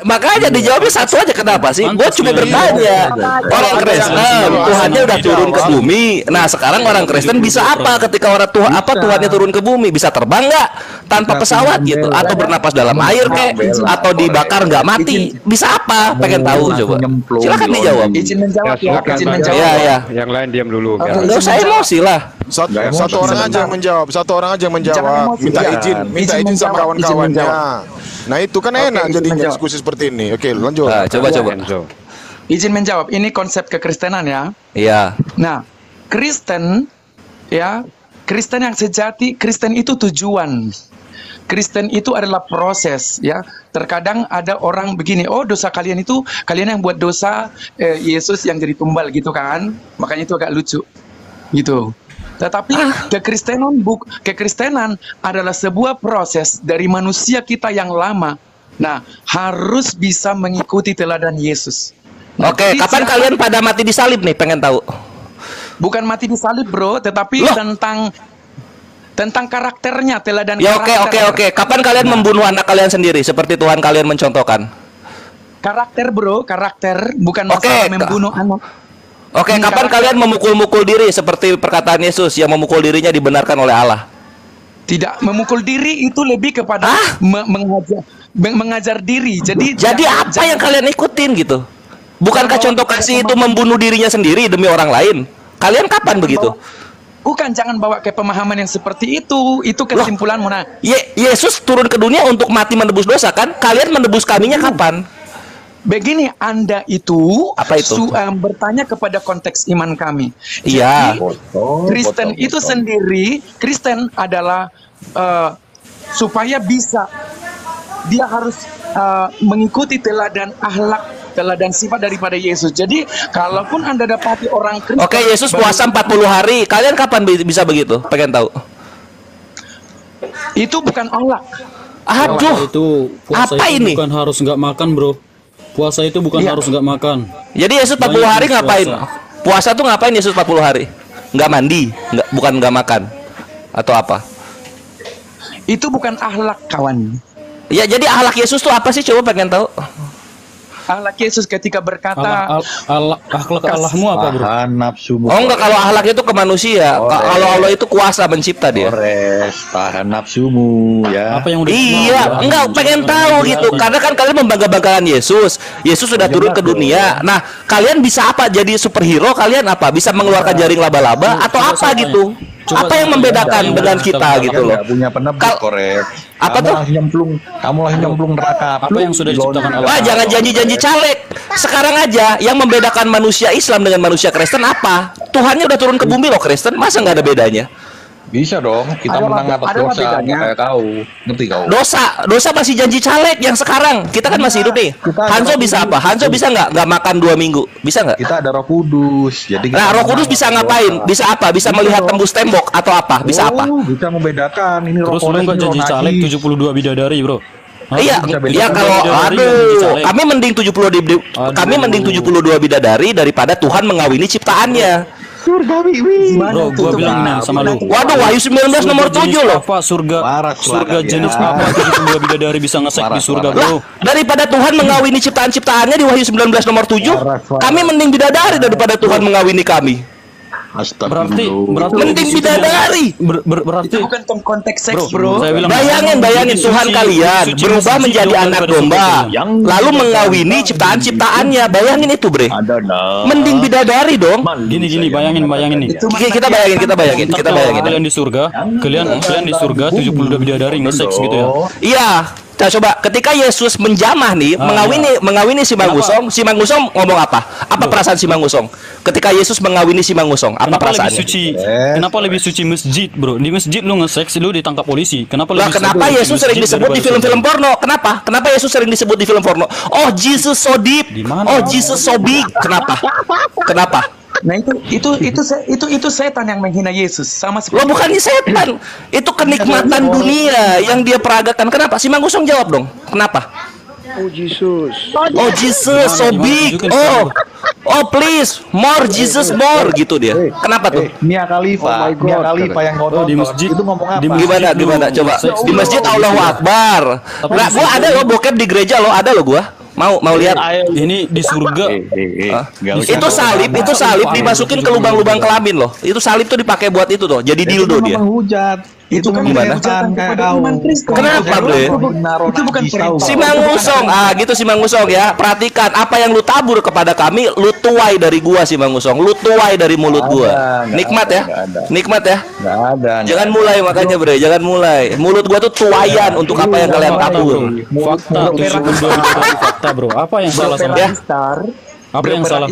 makanya dijawabnya satu aja, kenapa sih? Gue cuma bertanya. Orang Kristen Tuhannya udah turun ke bumi. Nah sekarang orang Kristen bisa apa ketika Tuhannya turun ke bumi? Bisa terbang nggak tanpa pesawat gitu? Atau bernapas dalam air kek? Atau dibakar nggak mati? Bisa apa? Pengen tahu coba. Silakan dijawab. Izin menjawab ya. Izin menjawab. Ya. Yang lain diam dulu. Nggak usah emosi lah. Satu orang aja yang menjawab. Satu orang aja yang menjawab. Minta izin sama kawan-kawannya. Nah itu kan enak jadinya diskusi seperti ini. Oke, lanjut. Coba. Izin menjawab. Ini konsep kekristenan ya. Iya. Nah, Kristen ya, Kristen yang sejati, Kristen itu tujuan. Kristen itu adalah proses ya. Terkadang ada orang begini, oh dosa kalian itu, kalian yang buat dosa, Yesus yang jadi tumbal gitu kan. Makanya itu agak lucu gitu. Tetapi kekristenan adalah sebuah proses dari manusia kita yang lama. Nah, harus bisa mengikuti teladan Yesus. Nah, Oke, kapan kalian pada mati disalib nih? Pengen tahu. Bukan mati disalib, bro, tetapi tentang karakternya, teladan ya, karakter. Oke. Kapan kalian membunuh anak kalian sendiri seperti Tuhan kalian mencontohkan? Karakter, bro, karakter, bukan masalah membunuh anak. Oke, kapan kalian memukul-mukul diri seperti perkataan Yesus yang memukul dirinya dibenarkan oleh Allah? Tidak, memukul diri itu lebih kepada mengajar diri. Jadi apa yang kalian ikutin gitu? Bukankah contoh kasih itu membunuh dirinya sendiri demi orang lain? Kalian kapan begitu? Bukan, jangan bawa ke pemahaman yang seperti itu. Itu kesimpulanmu. Nah, Yesus turun ke dunia untuk mati menebus dosa kan? Kalian menebus kaminya kapan? Begini, Anda itu, apa itu? Bertanya kepada konteks iman kami. Iya. Kristen itu sendiri, Kristen adalah supaya bisa, dia harus mengikuti teladan akhlak, teladan sifat daripada Yesus. Jadi, kalaupun Anda dapati orang Kristen... Oke, Yesus puasa 40 hari. Kalian kapan bisa begitu? Pengen tahu. Itu bukan akhlak. Aduh, itu puasa apa itu ini? Bukan harus nggak makan, bro. Puasa itu bukan harus nggak makan. Jadi Yesus 40 hari ngapain? Puasa tuh ngapain Yesus 40 hari? Nggak mandi, bukan nggak makan. Atau apa? Itu bukan akhlak, kawan. Ya, jadi akhlak Yesus tuh apa sih? Coba pengen tahu. Akhlak Yesus ketika berkata akhlak Allahmu apa, bro? Nafsumu. Oh enggak, kalau akhlak itu ke manusia. Kalau Allah itu kuasa mencipta dia. Tahan nafsumu ya. Apa yang udah enggak pengen tahu gitu. Karena kan kalian membangga-banggakan Yesus. Yesus sudah turun ke dunia. Nah, kalian bisa apa? Jadi superhero kalian apa? Bisa mengeluarkan jaring laba-laba atau apa gitu? Apa yang membedakan dengan kita gitu loh? Punya penebus, korek. Apa tuh? Kamu langsung nyemplung neraka. Apa yang sudah diciptakan Allah? Wah, jangan janji-janji caleg. Sekarang aja yang membedakan manusia Islam dengan manusia Kristen apa? Tuhannya udah turun ke bumi loh, Kristen. Masa nggak ada bedanya? Bisa dong, kita menang atas dosa. Kayak kau, ngerti kau? Dosa masih janji caleg yang sekarang. Kita kan masih hidup nih. Hanzo bisa apa? Hanzo bisa nggak makan 2 minggu? Bisa nggak? Kita ada Roh Kudus. Jadi nah, Roh Kudus bisa ngapain? Bisa apa? Bisa melihat tembus tembok atau apa? Bisa apa? Bisa membedakan. Ini Terus lu nggak janji caleg 72 bidadari, bro? Iya kalau kami mending 72 bidadari daripada Tuhan mengawini ciptaannya. Surgawi, bro, gua bilang nih sama lu. Waduh, Wahyu 19 nomor 7 loh. Apa surga jenis apa 72 bidadari bisa ngesek di surga, bro? Daripada Tuhan mengawini ciptaan-ciptaannya di Wahyu 19 nomor 7, kami mending bidadari daripada Tuhan mengawini kami. Berarti mending bidadari. Berarti itu bukan konteks seks, bro. Bayangin Tuhan kalian berubah menjadi anak domba, lalu mengawini ciptaan-ciptaannya. Bayangin itu, bre. Mending bidadari dong. Gini, bayangin nih. Kita bayangin. Kalian di surga 72 bidadari nge-seks gitu ya. Iya. Nah, coba ketika Yesus menjamah nih, mengawini si Mangusong ngomong apa? Apa perasaan si Mangusong? Ketika Yesus mengawini si Mangusong, apa perasaannya? Kenapa lebih suci masjid, bro? Di masjid lu nge-seks, lu ditangkap polisi. Kenapa Yesus sering disebut di film-film porno? Kenapa Yesus sering disebut di film porno? Oh, Jesus so deep. Oh, Jesus so big. Kenapa? Nah itu setan yang menghina Yesus sama seperti. Lo bukannya setan, itu kenikmatan dunia yang dia peragakan. Kenapa? Si Mangusong jawab dong. Kenapa? Oh Jesus so big. Oh please, more Jesus more gitu dia. Kenapa tuh? Mia Khalifa yang ngomong di masjid itu ngomong apa? Gimana? Coba di masjid Allahu Akbar. Nah, gua ada lo bokep di gereja lo, ada lo gua. Mau lihat? Ini di surga. Hah? Itu salib dimasukin ke lubang-lubang kelamin loh. Itu salib tuh dipakai buat itu tuh. Jadi dildo dia. Menghujat. Itu kan gimana? Kayak kau. Kenapa, Bre? Itu bukan perintah. Si Mangusong, gitu si Mangusong ya. Perhatikan apa yang lu tabur kepada kami, lu tuai dari gua si Mangusong. Lu tuai dari mulut gua. Nikmat ya. Nikmat ya. Nggak ada. Jangan mulai makanya, Bre. Jangan mulai. Mulut gua tuh tuayan untuk apa yang kalian tabur. Fakta 72 fakta, Bro. Apa yang salah sama Ya. Apa yang salah?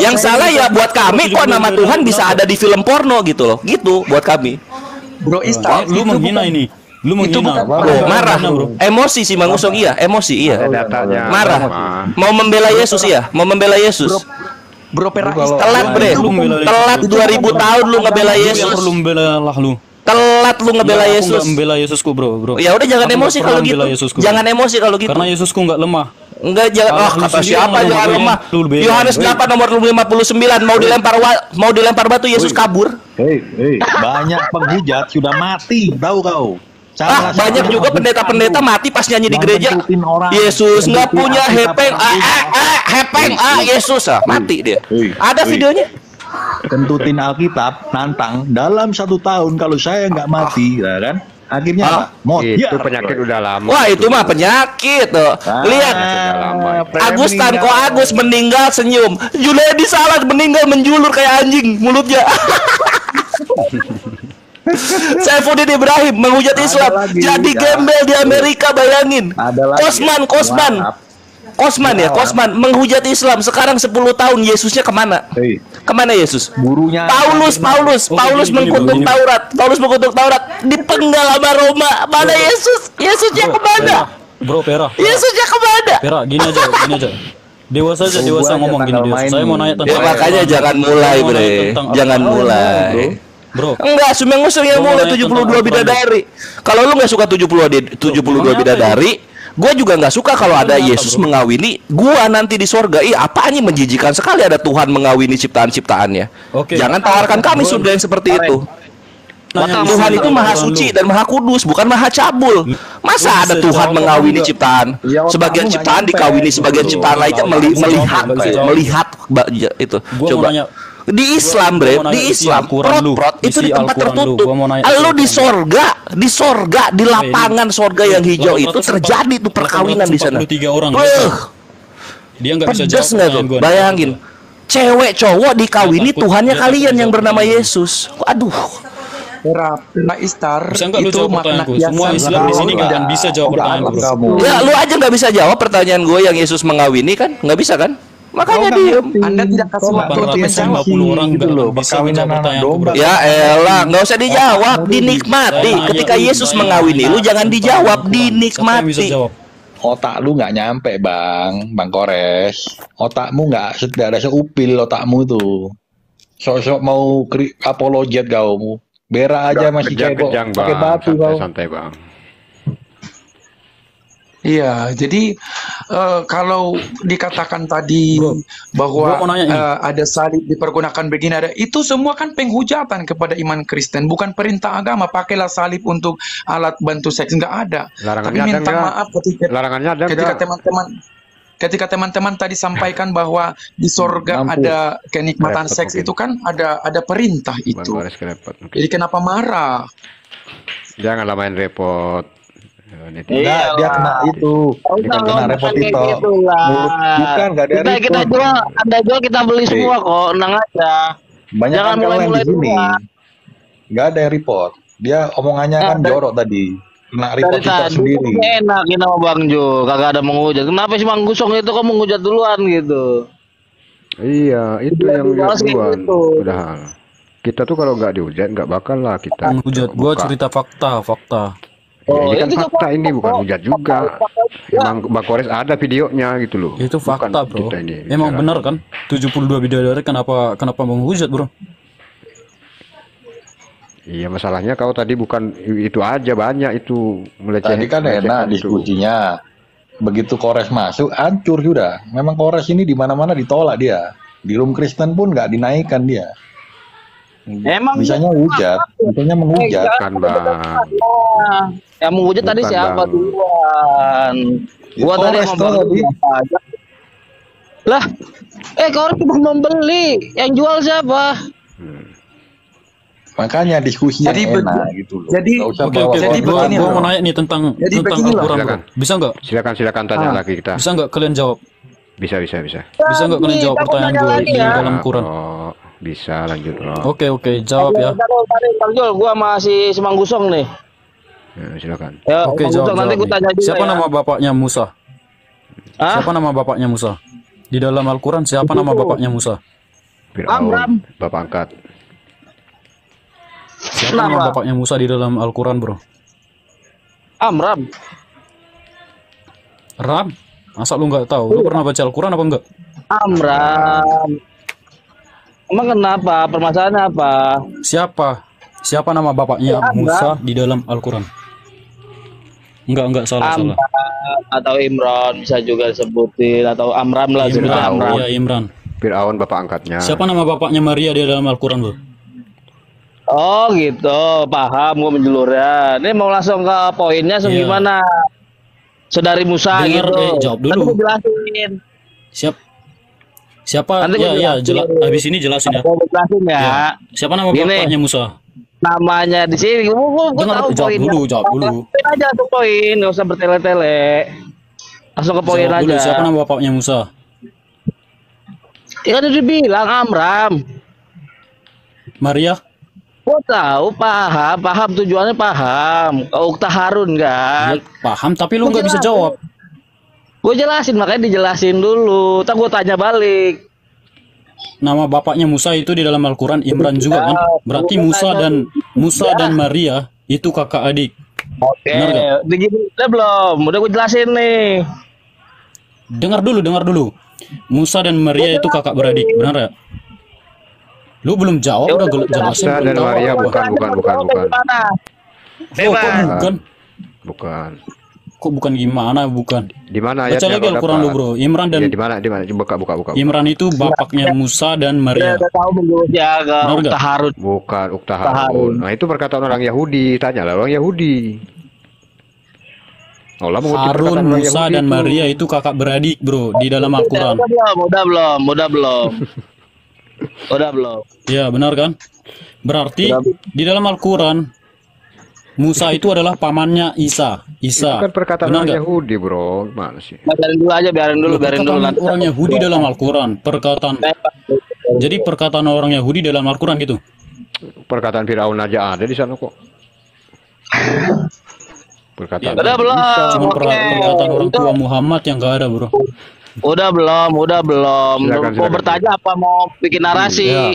Yang salah ya buat kami kok nama Tuhan bisa ada di film porno gitu loh. Gitu buat kami. Bro Istar, Lu menghina ini. Lu menghina. Marah, emosi si Mangusong iya, emosi iya. Marah. Mau membela Yesus iya, mau membela Yesus. Bro Pera Telat, Bre. Telat 2000 tahun lu ngebela Yesus. Perlu membela lah lu. Telat lu ngebela Aku Yesus. nggak membela Yesusku, bro. Ya udah jangan Aku emosi nggak kalau pernah gitu. membela Yesusku, bro. Jangan emosi kalau gitu. Karena Yesusku nggak lemah. Enggak jangan kata siapa jangan lemah. Yohanes 8 nomor 59 mau dilempar batu Yesus kabur. Banyak penghujat sudah mati, tahu kau? Banyak juga pendeta-pendeta mati pas nyanyi di gereja. Yesus nggak punya hepeng, Yesus mati dia. Ada videonya. Kentutin Alkitab, nantang dalam 1 tahun kalau saya nggak mati, ya kan? Akhirnya apa? Itu penyakit udah lama. Wah itu mah penyakit tuh. Lihat Agus Tanko Agus meninggal senyum. Juliadi Salah meninggal menjulur kayak anjing mulutnya. Saifuddin Ibrahim menghujat Islam jadi gembel di Amerika, bayangin. Kosman menghujat Islam sekarang 10 tahun. Yesusnya kemana? Kemana Yesus? Gurunya Paulus mengkutuk Taurat dipenggal sama Roma. Mana Yesus? Yesusnya kemana? Bro Pera. Yesusnya kemana? Pera, gini aja. Dewasa ngomong gini dia. Saya mau nanya tentang makanya jangan mulai, Bre. Jangan mulai. Bro. Enggak, Sumengusung yang mulai 72 bidadari. Kalau lu nggak suka 72 bidadari, gue juga nggak suka kalau ada Yesus mengawini gua nanti di sorga. Apanya menjijikan sekali ada Tuhan mengawini ciptaan-ciptaannya. Jangan tawarkan kami surga yang seperti itu. Tuhan itu maha suci dan maha kudus, bukan maha cabul. Masa ada Tuhan mengawini ciptaan? Sebagian ciptaan dikawini, sebagian ciptaan lainnya melihat itu. Coba di Islam, Bre, di Islam prot itu di tempat tertutup. Lu di sorga, di lapangan sorga yang hijau itu terjadi tuh perkawinan di sana. Dia nggak bisa jawab. Bayangin, cewek cowok dikawini Tuhannya kalian yang bernama Yesus. Aduh. Pera Istar itu makna semua Islam di sini nggak bisa jawab pertanyaan gue. Ya lu aja nggak bisa jawab pertanyaan gue yang Yesus mengawini kan? Nggak bisa kan? Makanya diem. Anda tidak kasih waktu untuk menjawab. 50 orang gitu loh, bisa menjawab pertanyaan. Ya elah, nggak usah dijawab, dinikmati. Ketika Yesus mengawini lu jangan dijawab, dinikmati. Otak lu nggak nyampe, Bang Kores. Otakmu nggak ada seupil otakmu itu. Sok-sok mau apologet kau. Bera aja masih cebok pakai batu kau. Santai, Bang. Iya, jadi kalau dikatakan tadi bahwa ada salib dipergunakan begini, itu semua kan penghujatan kepada iman Kristen, bukan perintah agama. Pakailah salib untuk alat bantu seks, nggak ada. Tapi minta maaf ketika teman-teman tadi sampaikan bahwa di sorga ada kenikmatan seks, itu kan ada perintah itu. Jadi kenapa marah? Janganlah main repot. Dia kena itu. Kita kena repot itu. Bukan, enggak ada repot. Kita jual, Anda jual kita beli semua kok, tenang aja. Banyak jangan mulai di sini. Enggak ada yang repot. Dia omongannya kan jorok tadi. Kena repot kita sendiri. Enak kita sama Bang Jo, kagak ada menghujat. Kenapa sih Bang Gusong itu kok menghujat duluan gitu? Iya, itu yang duluan. Udah. Kita tuh kalau nggak dihujat nggak bakal lah kita. Hujat, gua cerita fakta. Ini kan fakta, ini bukan hujat juga. Emang Bang Kores ada videonya gitu loh. Itu fakta, Bro. Emang benar kan? 72 bidadari kenapa menghujat, Bro? Iya, masalahnya kau tadi bukan itu aja, banyak itu melecehkan. Tadi kan enak diskusinya. Begitu Kores masuk, hancur sudah. Memang Kores ini di mana-mana ditolak dia. Di room Kristen pun nggak dinaikkan dia. Emang Bisanya hujat, bisanya menghujat. Bukan bang. yang menghujat tadi Bukan, siapa Bang. duluan? Gua tadi Kores mau tuh tadi. aja. Lah, Kores cuma membeli, yang jual siapa? Makanya diskusi yang Jadi enak gitu loh. jadi- Nggak usah Oke, bawa oke. Jadi Gua begini mau loh. nanya nih tentang Jadi begini loh. Al-Quran, bro. Silakan. Bisa nggak? Silakan tanya lagi kita. Bisa nggak kalian jawab? Bisa. Bisa nggak kalian jawab Aku pertanyaan tanya gue lagi di ya. dalam Quran? Oh, bisa lanjut. Oh. Oke, jawab ya. Bang Jul, gua masih Semang Gusong nih. Ya, silakan. Ya, Oke, Bang jawab. Gusong, nanti Jawab gua tanya nih. juga Siapa ya. nama bapaknya Musa? Hah? Siapa nama bapaknya Musa? Di dalam Al-Quran siapa nama bapaknya Musa? Fir'aun, Amram. bapak angkat. Siapa nama Kenapa? bapaknya Musa di dalam Al-Quran, bro? Amram. Ram? Masa lu nggak tahu? Lu pernah baca Al-Quran apa enggak? Amram. Emang kenapa? Permasalahannya apa? Siapa nama bapaknya Musa di dalam Al-Quran? Enggak, salah. Amram atau Imran bisa juga disebutin, atau Amram lah, sebutin Amram. Iya, Imran. Fir'aun bapak angkatnya. Siapa nama bapaknya Maria di dalam Al-Quran, bro? Oh gitu, paham gua menjulurnya. Ini mau langsung ke poinnya, langsung Iya. gimana? Saudari Musa Dengar, gitu. jawab dulu. Nanti gua jelasin. Siapa? Nanti gua Ya, jelasin. habis ini jelasin ya. Gua jelasin ya. Ya. Siapa nama Gini. bapaknya Musa? Namanya di sini. Gua Dengar, tahu jawab poinnya. jawab dulu. Langsung aja tuh poin, nggak usah bertele-tele. Langsung ke poin Jawab dulu, aja. siapa nama bapaknya Musa? Ya kan udah dibilang Amram. Maria? Gua tahu, paham tujuannya paham. Ukta Harun kan. Ya, paham, tapi lu nggak bisa jawab. Gue jelasin, makanya dijelasin dulu. Tak gue tanya balik. Nama bapaknya Musa itu di dalam Al-Quran Imran juga kan? Berarti Musa dan Maria itu kakak adik. Oke, Benar nggak? udah belum? Udah gue jelasin nih. Dengar dulu. Musa dan Maria itu kakak beradik, benar ya? Lu belum jawab, udah jelasin. Musa dan Maria bukan. Gimana? Oh, kok bukan? Bukan. Kok bukan gimana? Bukan. Di mana Baca ayatnya? lagi Al-Quran lu, bro. Imran dan Ya, di mana? Buka. Imran itu bapaknya Musa dan Dia Maria. udah tahu menjurusnya ke Benar nggak? Ukta Harun. Bukan Ukta Harun. Nah, itu perkataan orang Yahudi. Tanyalah orang Yahudi. Allah mengutip Harun, perkataan orang Musa Yahudi dan itu. Maria itu kakak beradik, bro, di dalam Al-Quran. Udah belum. Udah belum. Ya, benar kan? Berarti di dalam Al-Quran Musa itu adalah pamannya Isa. Itu kan perkataan Benar orang nggak? Yahudi, bro. Mana sih? Biarin dulu aja, biarin dulu Perkataan nanti. orang Yahudi dalam Al-Quran. Jadi perkataan orang Yahudi dalam Al-Quran gitu. Perkataan Firaun aja ada di sana kok. Perkataan Udah belum? Cuma Oke. perkataan orang tua Muhammad yang gak ada, bro. Udah belum. Silakan. Mau bertanya apa mau bikin narasi? Ya.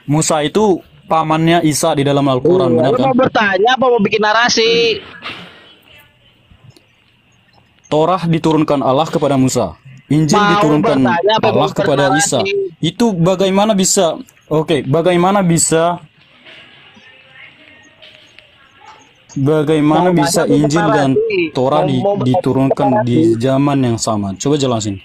Musa itu pamannya Isa di dalam Al-Quran, benar Lu kan? mau bertanya apa mau bikin narasi? Torah diturunkan Allah kepada Musa. Injil Mau diturunkan bertanya apa Allah mau kepada bernarasi? Isa. Itu bagaimana bisa? Bagaimana bisa Injil dan Torah diturunkan di zaman yang sama? Coba jelasin.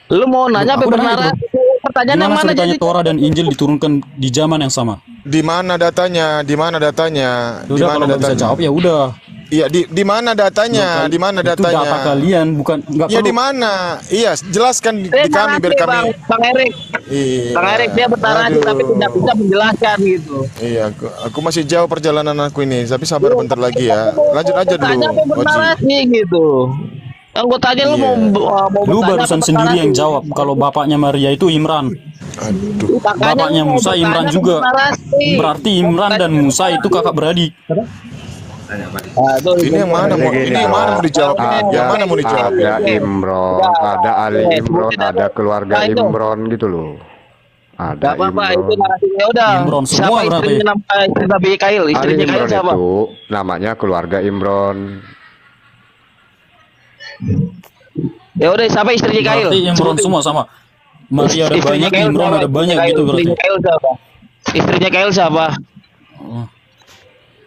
Lu mau nanya apa Aku udah nanya, bernarasi? Pertanyaan yang Gimana mana ceritanya jadi? Torah dan Injil diturunkan di zaman yang sama? Di mana datanya? Di mana datanya? Di Udah, mana kalau nggak bisa datanya? jawab ya udah. Iya, di mana datanya? Di mana Itu data datanya? kalian, bukan nggak Iya, perlu. di mana? Iya, jelaskan di kami narasi, biar kami. Bang Erik. Iya. Bang Erik dia bernarasi Aduh. tapi tidak bisa menjelaskan gitu. Iya, aku masih jauh perjalanan aku ini, tapi sabar bentar lagi ya. Lanjut aja dulu, Tanya apa Oji. bernarasi gitu. Yang gue tanya lu Iya. mau Lu bertanya barusan apa sendiri yang bernarasi? jawab kalau bapaknya Maria itu Imran. Aduh. Makanya Bapaknya lu mau Musa bertanya Imran apa juga. bernarasi? Berarti Imran dan Musa itu kakak beradik. Nah, tuh, Ini yang mana mau? Ini yang mana mau dijawab? Yang mana mau dijawab? Ada Imron, ada Ali Imron, ada keluarga Nah, itu. Imron gitu loh. Gak Ada apa-apa, itu Imron. narasinya udah. Imron semua Siapa berarti. istrinya istri Nabi Kail? Ali Istrinya Kail Imron siapa? itu namanya keluarga Imron. Ya udah, siapa istrinya Kail? Berarti Imran semua sama. Maria ada Istrinya banyak, Kail Imran siapa? ada banyak Istrinya gitu Kail, berarti. Istrinya Kail siapa? Istrinya Kail siapa?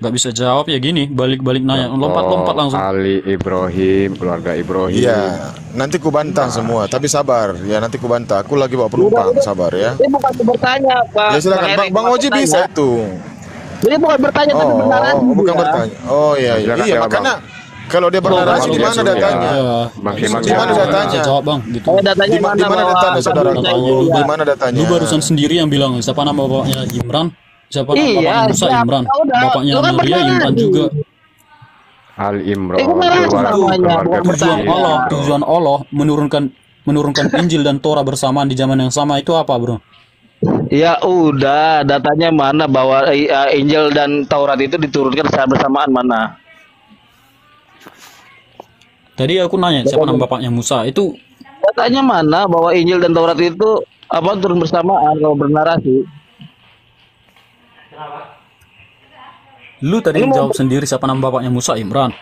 Nggak bisa jawab ya gini, balik-balik nanya, lompat-lompat langsung. Ali Ibrahim, keluarga Ibrahim. Iya, nanti ku bantah semua, tapi sabar. Ya nanti ku bantah. Aku lagi bawa penumpang, sabar ya. Dia bukan bertanya, Pak. Ya silakan, Bang Oji bisa itu. Dia bukan bertanya tapi bernarasi. Bukan dia. bertanya. Oh iya, iya, Silakan iya jawab, makanya kalau dia bernarasi di mana datanya? Maksimal Di mana datanya? Jawab bang, gitu. Oh, datanya Di mana bahwa datanya, saudara? Iya. Di mana datanya? Lu barusan sendiri yang bilang siapa nama bapaknya Imran, siapa nama Iya, bapaknya Musa siapa? Imran, Udah, bapaknya lu kan Maria bernarasi. Imran juga. Ali Imran, Itu narasi namanya, bukan Tujuan bertanya. Allah, tujuan Allah menurunkan Injil dan Torah bersamaan di zaman yang sama itu apa, bro? Ya udah, datanya mana bahwa Injil dan Taurat itu diturunkan secara bersamaan mana? Tadi aku nanya siapa nama bapaknya Musa itu. Datanya mana bahwa Injil dan Taurat itu apa turun bersamaan kalau bernarasi? Lu tadi jawab sendiri siapa nama bapaknya Musa Imran.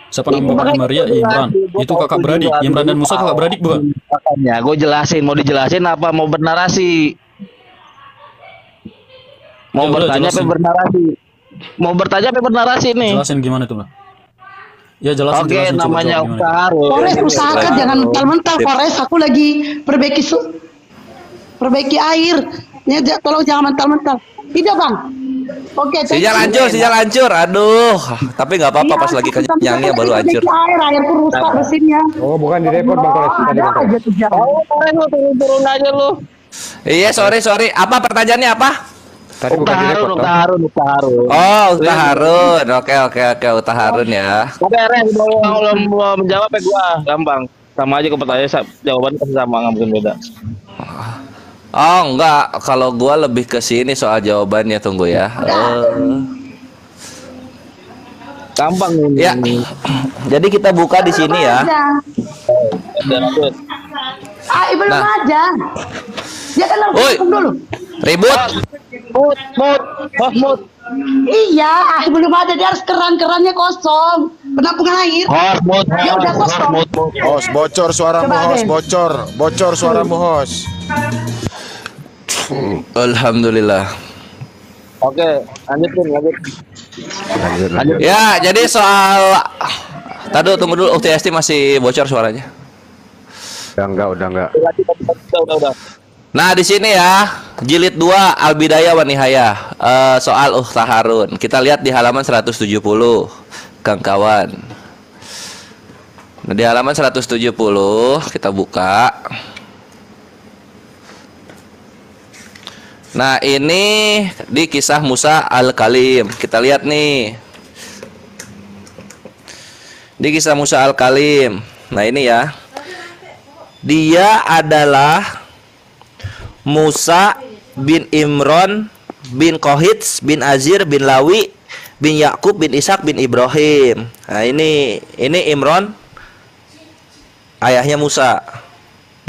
Siapa nama bapaknya Maria Imran. Itu kakak beradik. Imran dan Musa kakak beradik bukan? Makanya gue jelasin, mau dijelasin apa mau bernarasi? Mau Ya udah, bertanya apa jelasin. bernarasi? Mau bertanya apa bernarasi nih? Jelasin gimana tuh, Bang? Ya jelasin, Oke, jelasin, coba namanya jawab gimana. Harun. Polres usahakan jangan mental-mental Polres, aku lagi perbaiki air. Ya, tolong jangan mental-mental. Tidak Bang. Oke, thank you. Sinyal hancur. Aduh, tapi nggak apa-apa pas lagi kenyangnya baru hancur. Airku rusak mesinnya. Oh, bukan di repot Bang Koles tadi Bang Koles. Oh, kemarin lu turun aja lu. Iya, sorry. Apa pertanyaannya apa? Tadi bukan di repot toh. Harun. Oh, Ustaz Harun. Oke, Ustaz Harun ya. Oke, Ren, mau menjawab ya gua gampang. Sama aja ke pertanyaan, jawabannya pasti sama, nggak mungkin beda. Oh, enggak. Kalau gua lebih ke sini soal jawabannya, tunggu ya. Gampang ini. Ya. Jadi kita buka di sini ya. Belum Nah. aja. Dia kan harus Oi. hukum dulu. Ribut. Mut. Iya, belum ada, dia harus kerannya kosong. Penampungan air. Mut. Ya udah kosong. Host, bocor suaramu, Coba, host, Aden. bocor suaramu, host. Alhamdulillah. Oke, lanjutin. Lanjut. Ya, jadi soal tadi tunggu dulu, UTST masih bocor suaranya. Udah enggak. Udah. Nah, di sini ya, jilid 2 Al-Bidayah wa Nihayah. Soal Ustaz Harun. Kita lihat di halaman 170, Kang kawan. Nah, di halaman 170 kita buka. Nah, ini di kisah Musa Al-Kalim. Kita lihat nih. Di kisah Musa Al-Kalim. Nah, ini ya. Dia adalah Musa bin Imron bin Kohits bin Azir bin Lawi bin Yakub bin Ishak bin Ibrahim. Nah, ini Imron ayahnya Musa.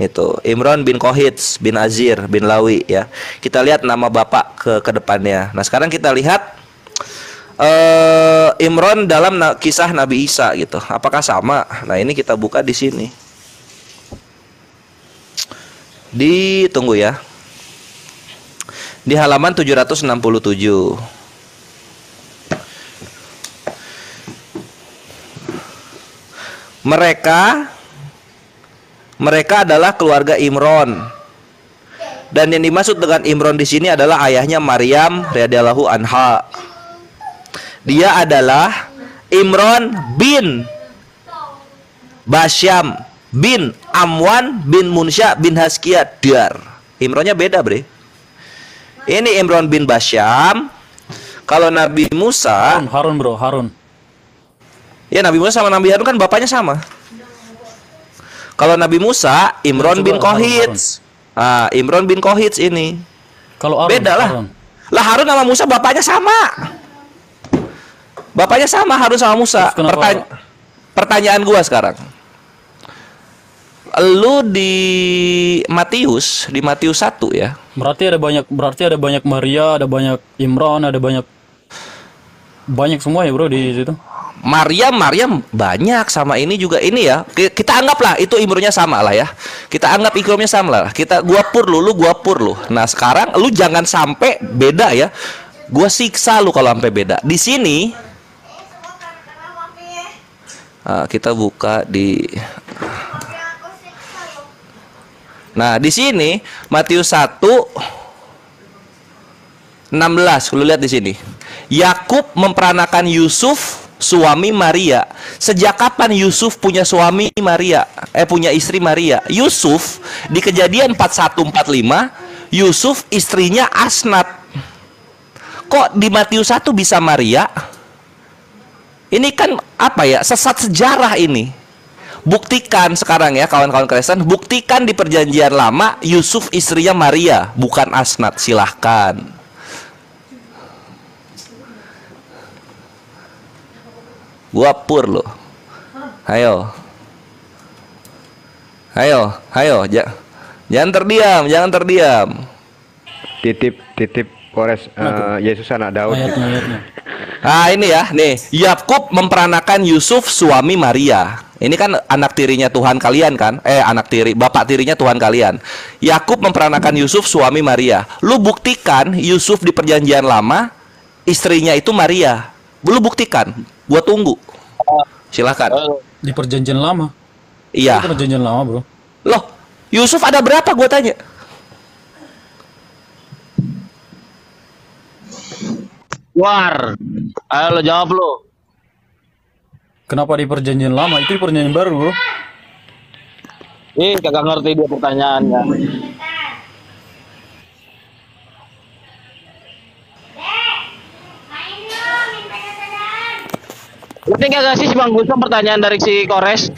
Itu Imron bin Kohits bin Azir bin Lawi ya. Kita lihat nama bapak ke depannya. Nah, sekarang kita lihat Imron dalam kisah Nabi Isa gitu. Apakah sama? Nah, ini kita buka di sini. Ditunggu ya. Di halaman 767. Mereka adalah keluarga Imron. Dan yang dimaksud dengan Imron di sini adalah ayahnya Maryam radhiyallahu anha. Dia adalah Imron bin Basyam bin Amwan bin Munsya bin Haskia Dar. Imronnya beda, Bre. Ini Imron bin Basyam. Kalau Nabi Musa, Harun. ya Nabi Musa sama Nabi Harun kan bapaknya sama. Kalau Nabi Musa, Imron bin Kohits. Ah, Imron bin Kohits ini. Kalau Harun, Beda lah. Lah Harun sama Musa bapaknya sama. Bapaknya sama, Harun sama Musa. Terus kenapa- Pertanyaan gua sekarang. Lu di Matius 1 ya. Berarti ada banyak Maria, ada banyak Imran, ada banyak semua ya, Bro, di situ. Maryam banyak, sama ini juga ini ya. Kita anggaplah itu imronnya sama lah ya. Kita anggap ikromnya sama lah. Gua pur lu gua pur lu. Nah, sekarang lu jangan sampai beda ya. Gua siksa lu kalau sampai beda. Di sini Kita buka di. Nah, di sini Matius 1:16. Lu lihat di sini. Yakub memperanakan Yusuf suami Maria. Sejak kapan Yusuf punya suami Maria? Punya istri Maria. Yusuf di Kejadian 41:45, Yusuf istrinya Asnat. Kok di Matius 1 bisa Maria? Ini kan apa ya? Sesat sejarah ini. Buktikan sekarang ya kawan-kawan Kristen, buktikan di Perjanjian Lama Yusuf istrinya Maria, bukan Asnat. Silahkan. Gua pur loh. Ayo. Jangan terdiam. Titip Kores, Yesus anak Daud. Ayatnya. Nah ini ya, nih Yakub memperanakan Yusuf suami Maria. Ini kan anak tirinya Tuhan kalian kan? Bapak tirinya Tuhan kalian. Yakub memperanakan Yusuf suami Maria. Lu buktikan Yusuf di Perjanjian Lama istrinya itu Maria. Lu buktikan. Gua tunggu. Silakan. Di Perjanjian Lama. Iya. Itu Perjanjian Lama, bro. Loh, Yusuf ada berapa gua tanya? War. Ayo lo jawab lo. Kenapa di Perjanjian Lama? Itu di Perjanjian Baru, bro. Kagak ngerti dia pertanyaannya. Ngerti gak sih Bang Gusam pertanyaan dari si Kores?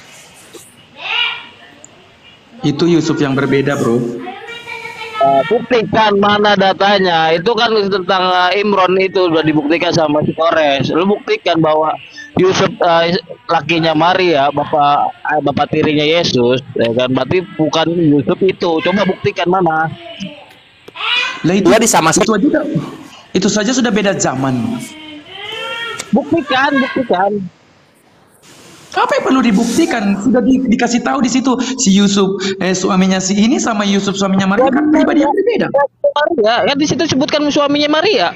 Itu Yusuf yang berbeda, bro. Buktikan mana datanya. Itu kan tentang Imron itu udah dibuktikan sama si Kores. Lu buktikan bahwa Yusuf lakinya Maria, bapak tirinya Yesus, ya kan? Berarti bukan Yusuf itu. Coba buktikan mana? Lah itu itu saja sudah beda zaman. Buktikan. Apa yang perlu dibuktikan? Sudah dikasih tahu di situ si Yusuf suaminya si ini sama Yusuf suaminya Maria kan pribadi yang berbeda. Ya, kan di situ sebutkan suaminya Maria.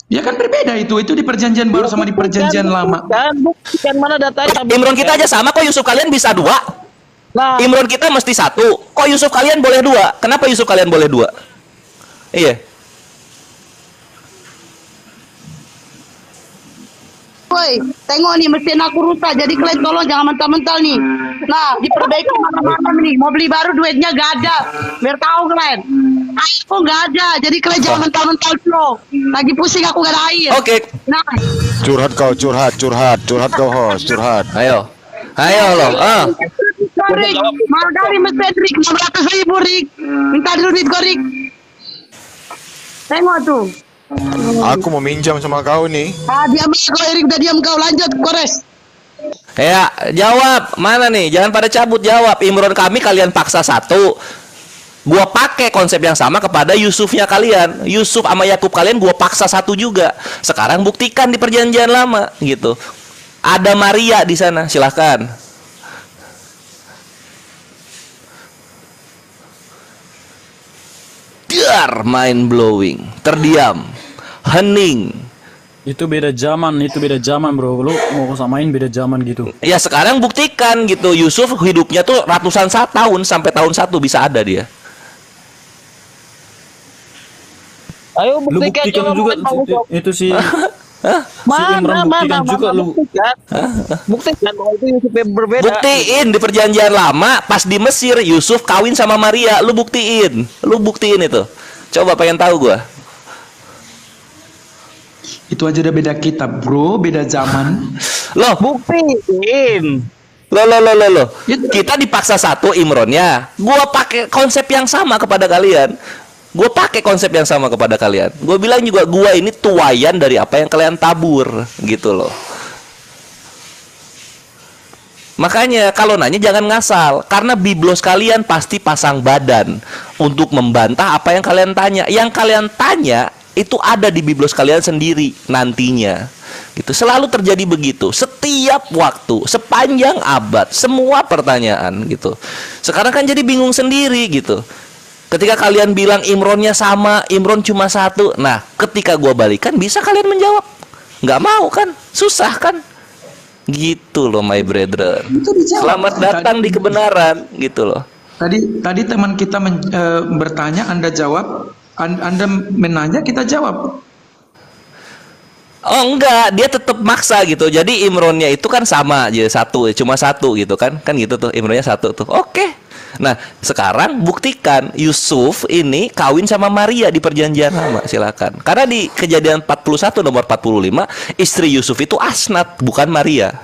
Ya kan berbeda itu di Perjanjian Baru sama di Perjanjian Lama. Buktikan mana datanya. Imron kita aja sama kok, Yusuf kalian bisa 2. Nah, Imron kita mesti 1. Kok Yusuf kalian boleh 2? Kenapa Yusuf kalian boleh 2? Iya. Woi, tengok nih mesin aku rusak, jadi kalian tolong jangan mental-mental nih. Nah, diperbaiki mana-mana nih. Mau beli baru duitnya gak ada. Biar tahu kalian. Aku gak ada, jadi kalian jangan mental-mental dulu. Lagi pusing aku gak ada air. Oke. Nah, Curhat kau host, curhat. Ayo loh. Rik, mau dari mesin Rik, 600.000 Rik. Minta dulu duit gue Rik. Tengok tuh. Aku mau minjam sama kau nih. Diam kau Erik, udah diam kau, lanjut Kores. Ya, jawab. Mana nih? Jangan pada cabut, jawab. Imron kami kalian paksa 1. Gua pakai konsep yang sama kepada Yusufnya kalian. Yusuf sama Yakub kalian gua paksa 1 juga. Sekarang buktikan di Perjanjian Lama gitu. Ada Maria di sana, silahkan. Mind blowing. Terdiam. Hening. Itu beda zaman, bro. Lu mau samain beda zaman gitu. Ya sekarang buktikan gitu. Yusuf hidupnya tuh ratusan tahun, sampai tahun 1 bisa ada dia. Ayo Lu buktikan juga itu si Mana lu. Buktikan bahwa itu Yusuf yang berbeda. Buktiin di Perjanjian Lama pas di Mesir Yusuf kawin sama Maria. Lu buktiin itu. Coba pengen tahu gua. Itu aja udah beda kitab, bro, beda zaman. Loh, buktiin. Loh. Kita dipaksa 1 Imronnya. Gua pakai konsep yang sama kepada kalian. Gue bilang juga gua ini tuayan dari apa yang kalian tabur gitu loh. Makanya kalau nanya jangan ngasal, karena biblos kalian pasti pasang badan untuk membantah apa yang kalian tanya. Yang kalian tanya itu ada di biblos kalian sendiri nantinya. Gitu. Selalu terjadi begitu. Setiap waktu, sepanjang abad, semua pertanyaan gitu. Sekarang kan jadi bingung sendiri gitu. Ketika kalian bilang Imronnya sama, Imron cuma 1. Nah, ketika gua balikan bisa kalian menjawab. Nggak mau kan? Susah kan? Gitu loh my brethren. Itu dijawab. Selamat datang di kebenaran gitu loh. Tadi teman kita bertanya, Anda jawab, Anda menanya, kita jawab. Oh enggak, dia tetap maksa gitu. Jadi Imronnya itu kan sama aja satu, cuma satu gitu kan gitu tuh, Imronnya satu tuh. Oke. Nah sekarang buktikan Yusuf ini kawin sama Maria di perjanjian lama, silakan. Karena di Kejadian 41 nomor 45 istri Yusuf itu Asnat bukan Maria.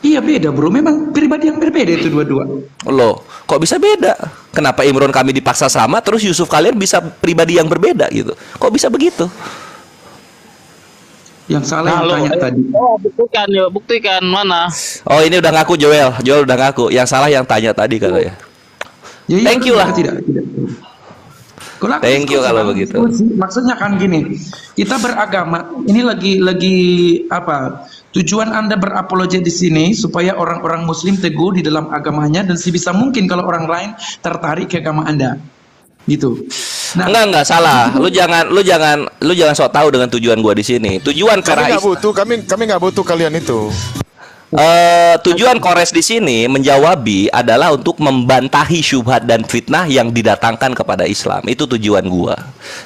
Iya beda bro, memang pribadi yang berbeda itu dua-dua. Loh, kok bisa beda? Kenapa Imron kami dipaksa sama, terus Yusuf kalian bisa pribadi yang berbeda gitu? Kok bisa begitu? Yang salah yang tanya tadi. Oh, buktikan mana? Oh ini udah ngaku Joel udah ngaku. Yang salah yang tanya tadi katanya. Ya, Thank you lah. Tidak. Thank you kalau begitu. Maksudnya kan gini, kita beragama ini lagi apa? Tujuan Anda berapologet di sini supaya orang-orang Muslim teguh di dalam agamanya dan sebisa mungkin kalau orang lain tertarik ke agama Anda, gitu. Nah, enggak salah. Lu jangan sok tahu dengan tujuan gua di sini. Tujuan Kami nggak butuh kalian itu. Tujuan Kores di sini menjawabi adalah untuk membantahi syubhat dan fitnah yang didatangkan kepada Islam. Itu tujuan gua,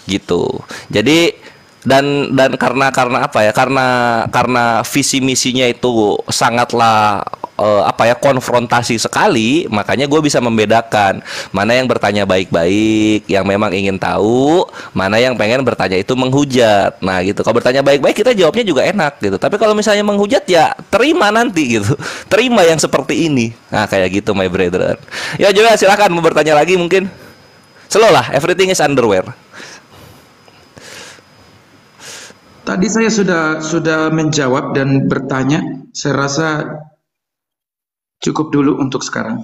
gitu. Jadi dan karena apa ya? Karena visi misinya itu sangatlah konfrontasi sekali, makanya gue bisa membedakan mana yang bertanya baik-baik, yang memang ingin tahu, mana yang pengen bertanya itu menghujat. Nah gitu, kalau bertanya baik-baik kita jawabnya juga enak gitu. Tapi kalau misalnya menghujat ya terima nanti gitu, terima yang seperti ini. Nah kayak gitu my brethren. Ya juga silakan mau bertanya lagi mungkin. Slow lah, everything is underwear. tadi saya sudah menjawab dan bertanya. Saya rasa cukup dulu untuk sekarang.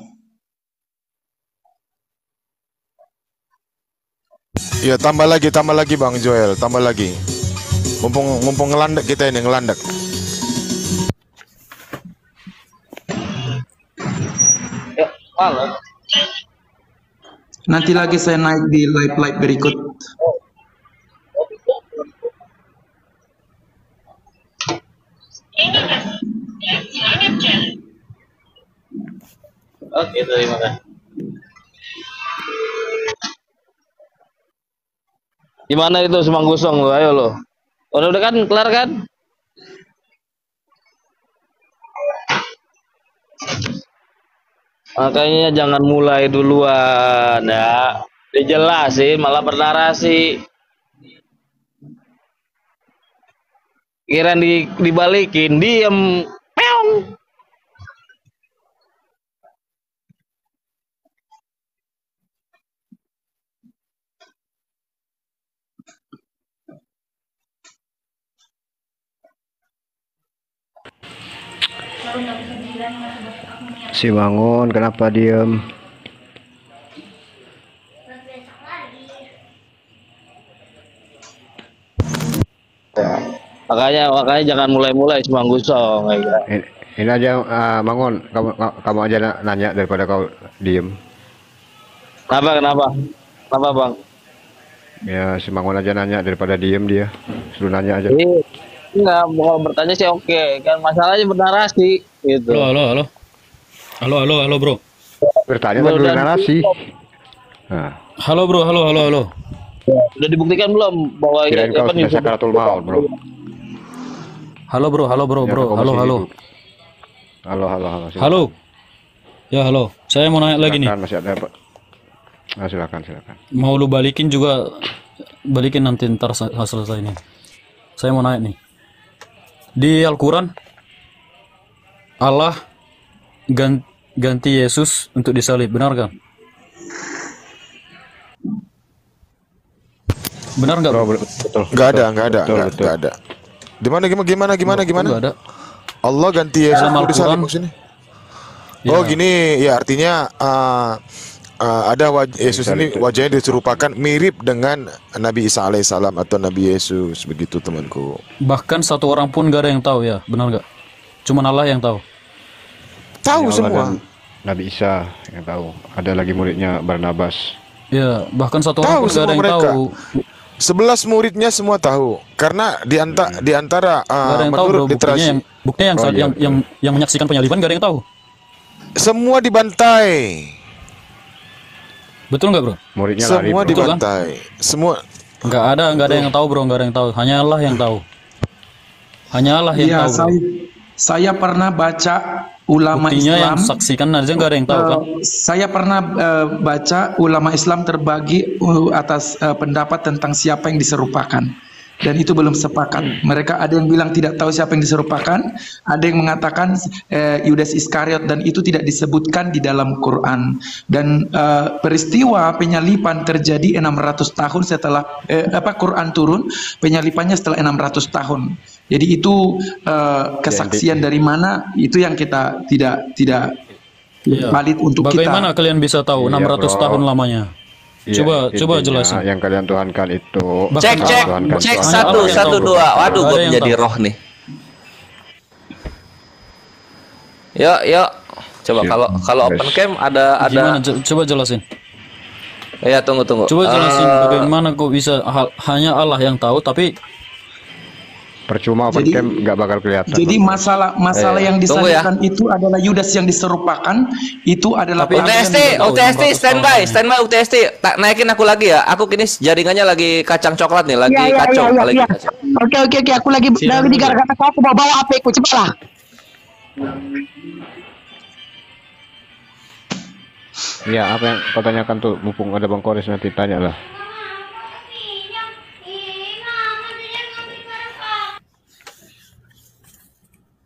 Ya tambah lagi Bang Joel, tambah lagi. Mumpung ngelandak kita ini ngelandak. Ya, malah. Nanti lagi saya naik di live berikut. Oke, terima kasih. Gimana itu Semang Gusong lo? Ayo lo. Udah kan kelar kan? Makanya jangan mulai duluan ya. Dijelasin malah bernarasi. Kira dibalikin, diem. Peong. Si Mangun kenapa diem? Makanya jangan mulai-mulai Semang Gusong. Ini aja Mangun, kamu aja nanya daripada kau diem. Kenapa Bang? Ya si Mangun aja nanya daripada diem dia. Suruh nanya aja. Enggak, mau bertanya sih oke. Kan masalahnya bernarasi gitu. Halo bro. Bertanya kan dulu narasi. Nah. Halo bro, halo. Sudah dibuktikan belum bahwa Kirain kau sudah sakaratul maut bro. Halo. Halo. Halo. Ya halo. Saya mau nanya lagi nih. Masih ada apa? Nah, silakan. Mau lu balikin nanti ntar selesai ini. Saya mau nanya nih. Di Al-Quran Allah ganti Yesus untuk disalib, benar kan? Benar nggak? Betul. Nggak ada. Gimana? Nggak ada. Allah ganti Yesus Dalam untuk disalib Al-Quran. maksudnya? Ya. Oh gini, ya artinya ada Yesus ini wajahnya diserupakan mirip dengan Nabi Isa alaihissalam atau Nabi Yesus, begitu temanku. Bahkan satu orang pun gak ada yang tahu ya, benar nggak? Cuman Allah yang tahu. Tahu Ya, semua. Nabi Isa yang tahu. Ada lagi muridnya Barnabas. Ya, bahkan satu Tahu orang pun gak ada semua yang mereka. tahu. 11 muridnya semua tahu karena di antara Gak ada yang tahu, menurut bro. literasi Buktinya yang, Oh, iya. yang menyaksikan penyaliban gak ada yang tahu. semua dibantai. Betul nggak, bro? Muridnya lari, Semua bro. Betul kan? dibantai. Semua Nggak ada yang tahu, bro. Nggak ada yang tahu. Hanya Allah yang tahu. Hanya Allah yang Iya, tahu, bro. saya pernah baca ulama Buktinya yang Islam. saksikan aja nggak ada yang tahu, kan? Saya pernah baca ulama Islam terbagi atas pendapat tentang siapa yang diserupakan. Dan itu belum sepakat. Mereka ada yang bilang tidak tahu siapa yang diserupakan, ada yang mengatakan Yudas Iskariot, dan itu tidak disebutkan di dalam Quran. Dan peristiwa penyalipan terjadi 600 tahun setelah Quran turun, penyalipannya setelah 600 tahun. Jadi itu kesaksian dari mana, itu yang kita tidak Iya. valid untuk Bagaimana kita. kalian bisa tahu Iya, 600 bro. tahun lamanya? Iya, Coba intinya jelasin. yang kalian tuhankan itu. Bahkan Cek Tuhankan cek Tuhan. Hanya Allah yang satu tahu, bro. dua. Waduh, Nggak gue ada yang menjadi tahu. roh nih. Yuk. Coba Siap. kalau open cam ada. Gimana? Coba jelasin. Ya, tunggu. Coba jelasin bagaimana kok bisa hanya Allah yang tahu, tapi Percuma open Jadi- cam nggak bakal kelihatan. Jadi masalah yang Tunggu ya. disalibkan itu adalah Yudas yang diserupakan, itu adalah Tapi pelajaran UTST, yang- UTST, 600 standby tahun. UTST. Tak naikin aku lagi ya. Aku kini jaringannya lagi kacang coklat nih, lagi Iya, kacau, iya, lagi iya. kacau. Oke, aku lagi di gara-gara aku mau bawa HP ku, cepatlah. Iya, apa yang kau tanyakan tuh? Mumpung ada Bang Kores nanti tanya lah.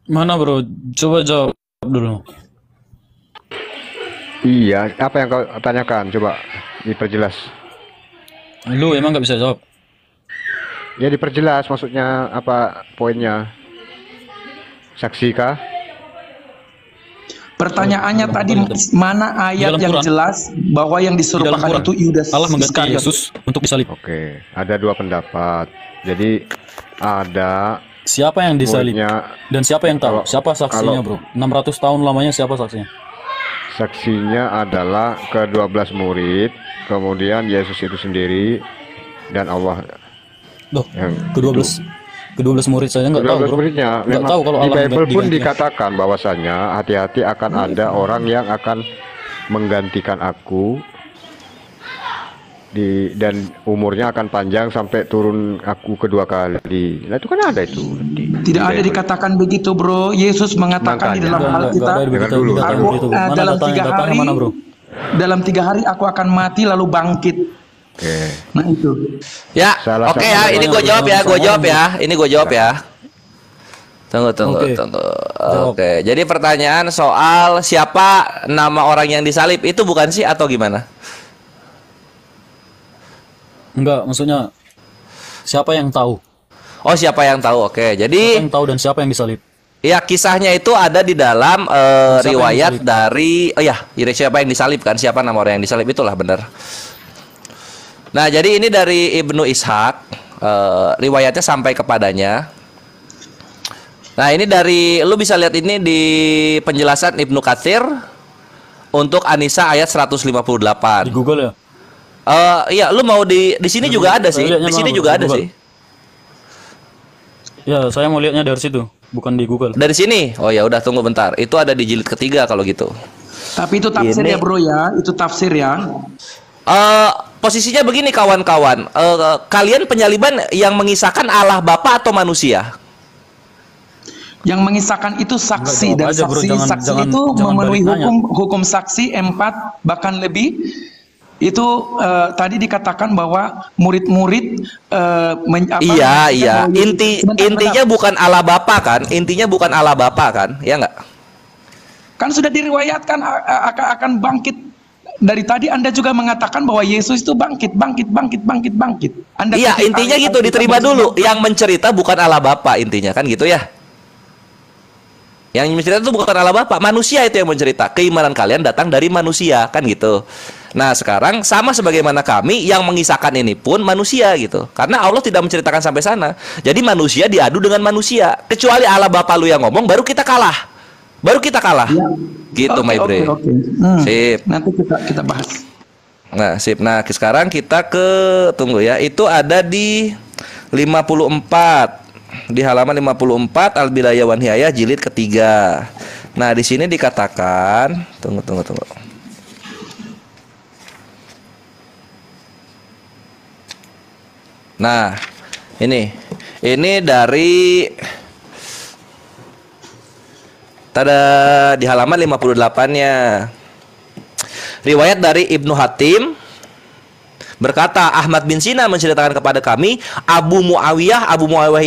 mana, bro? Coba jawab dulu. Iya, apa yang kau tanyakan? Coba diperjelas. Lu emang nggak bisa jawab? Ya diperjelas, maksudnya apa poinnya? Saksi kah? Pertanyaannya tadi mana ayat dalam yang Quran. jelas bahwa yang Di dalam diserupakan Quran, itu Yudas Allah mengganti Iskariot. Yesus untuk disalib. Oke, ada dua pendapat. Jadi ada Siapa yang disalib? muridnya, Dan siapa yang tahu? Kalau- Siapa saksinya, bro? 600 tahun lamanya siapa saksinya? saksinya adalah ke-12 murid, kemudian Yesus itu sendiri dan Allah. Loh, Yang ke-12 murid saya nggak tahu, 12 bro. muridnya Nggak memang tahu kalau di Allah Bible pun diganti. dikatakan bahwasanya hati-hati akan ada orang yang akan menggantikan aku dan umurnya akan panjang sampai turun aku kedua kali. Nah itu kan ada itu. Tidak ada dikatakan begitu, bro. Yesus mengatakan di dalam Makanya. Nggak Alkitab, ada Dengar dulu. dikatakan aku begitu, bro. Mana dalam datanya? 3 Datanya hari, mana, bro? dalam 3 hari aku akan mati lalu bangkit. Oke. Nah itu. Ya, Salah oke satu ya. Ini gue jawab ya. Ini gue jawab ya. Tunggu. Oke. Jawab. Oke, jadi pertanyaan soal siapa nama orang yang disalib itu bukan sih atau gimana? Enggak, maksudnya siapa yang tahu? Oh, siapa yang tahu? Oke, Siapa jadi yang tahu dan siapa yang disalib? ya kisahnya itu ada di dalam yang riwayat disalib? dari siapa yang disalib kan? Siapa nama orang yang disalib itulah benar. Nah, jadi ini dari Ibnu Ishaq, riwayatnya sampai kepadanya. Nah, ini lu bisa lihat ini di penjelasan Ibnu Katsir untuk An-Nisa ayat 158. Di Google ya? Iya, lu mau di sini juga ada sih. lihatnya Di sini mana, juga bro? ada Google. sih. Ya, saya mau lihatnya dari situ, bukan di Google. Dari sini. Oh ya udah tunggu bentar. Itu ada di jilid ketiga kalau gitu. Tapi itu tafsir Ini- ya, bro ya. Itu tafsir ya. Posisinya begini kawan-kawan. Kalian penyaliban yang mengisahkan Allah Bapa atau manusia? Yang mengisahkan itu saksi, Enggak, dan jawab aja, bro. saksi Jangan itu memenuhi balik nanya. hukum saksi 4 bahkan lebih. Itu tadi dikatakan bahwa murid-murid Iya. Intinya bukan Allah Bapa kan? Intinya bukan Allah Bapa kan? Ya enggak? kan sudah diriwayatkan akan bangkit. Dari tadi Anda juga mengatakan bahwa Yesus itu bangkit. Anda Iya, kutip intinya ayat gitu, Alkitab diterima yang dulu. Yang mencerita bukan Allah Bapa intinya kan gitu ya. Yang mencerita itu bukan Allah Bapa, manusia itu yang mencerita. Keimanan kalian datang dari manusia, kan gitu. Nah, sekarang sama sebagaimana kami yang mengisahkan ini pun manusia gitu. Karena Allah tidak menceritakan sampai sana. Jadi manusia diadu dengan manusia. Kecuali Allah Bapa lu yang ngomong, baru kita kalah. Gitu, my bre. Oke. Sip. Nanti kita bahas. Nah, sip. Nah, sekarang kita ke tunggu ya. Itu ada di 54. Di halaman 54 Al-Bidayah wan Nihayah jilid ketiga. Nah, di sini dikatakan, tunggu. Nah, ini dari tada di halaman 58-nya. Riwayat dari Ibnu Hatim berkata, Ahmad bin Sina menceritakan kepada kami, Abu Muawiyah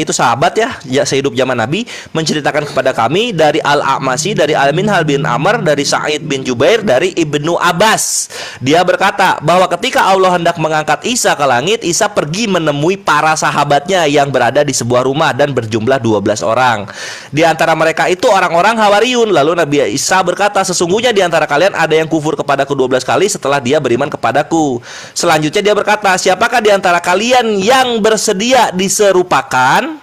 itu sahabat ya sehidup zaman Nabi, menceritakan kepada kami dari Al-A'masi, dari Al-Minhal bin Amr, dari Sa'id bin Jubair, dari Ibnu Abbas. Dia berkata bahwa ketika Allah hendak mengangkat Isa ke langit, Isa pergi menemui para sahabatnya yang berada di sebuah rumah dan berjumlah 12 orang. Di antara mereka itu orang-orang Hawariyun. Lalu Nabi Isa berkata, sesungguhnya di antara kalian ada yang kufur kepadaku 12 kali setelah dia beriman kepadaku. Selanjutnya dia berkata, siapakah di antara kalian yang bersedia diserupakan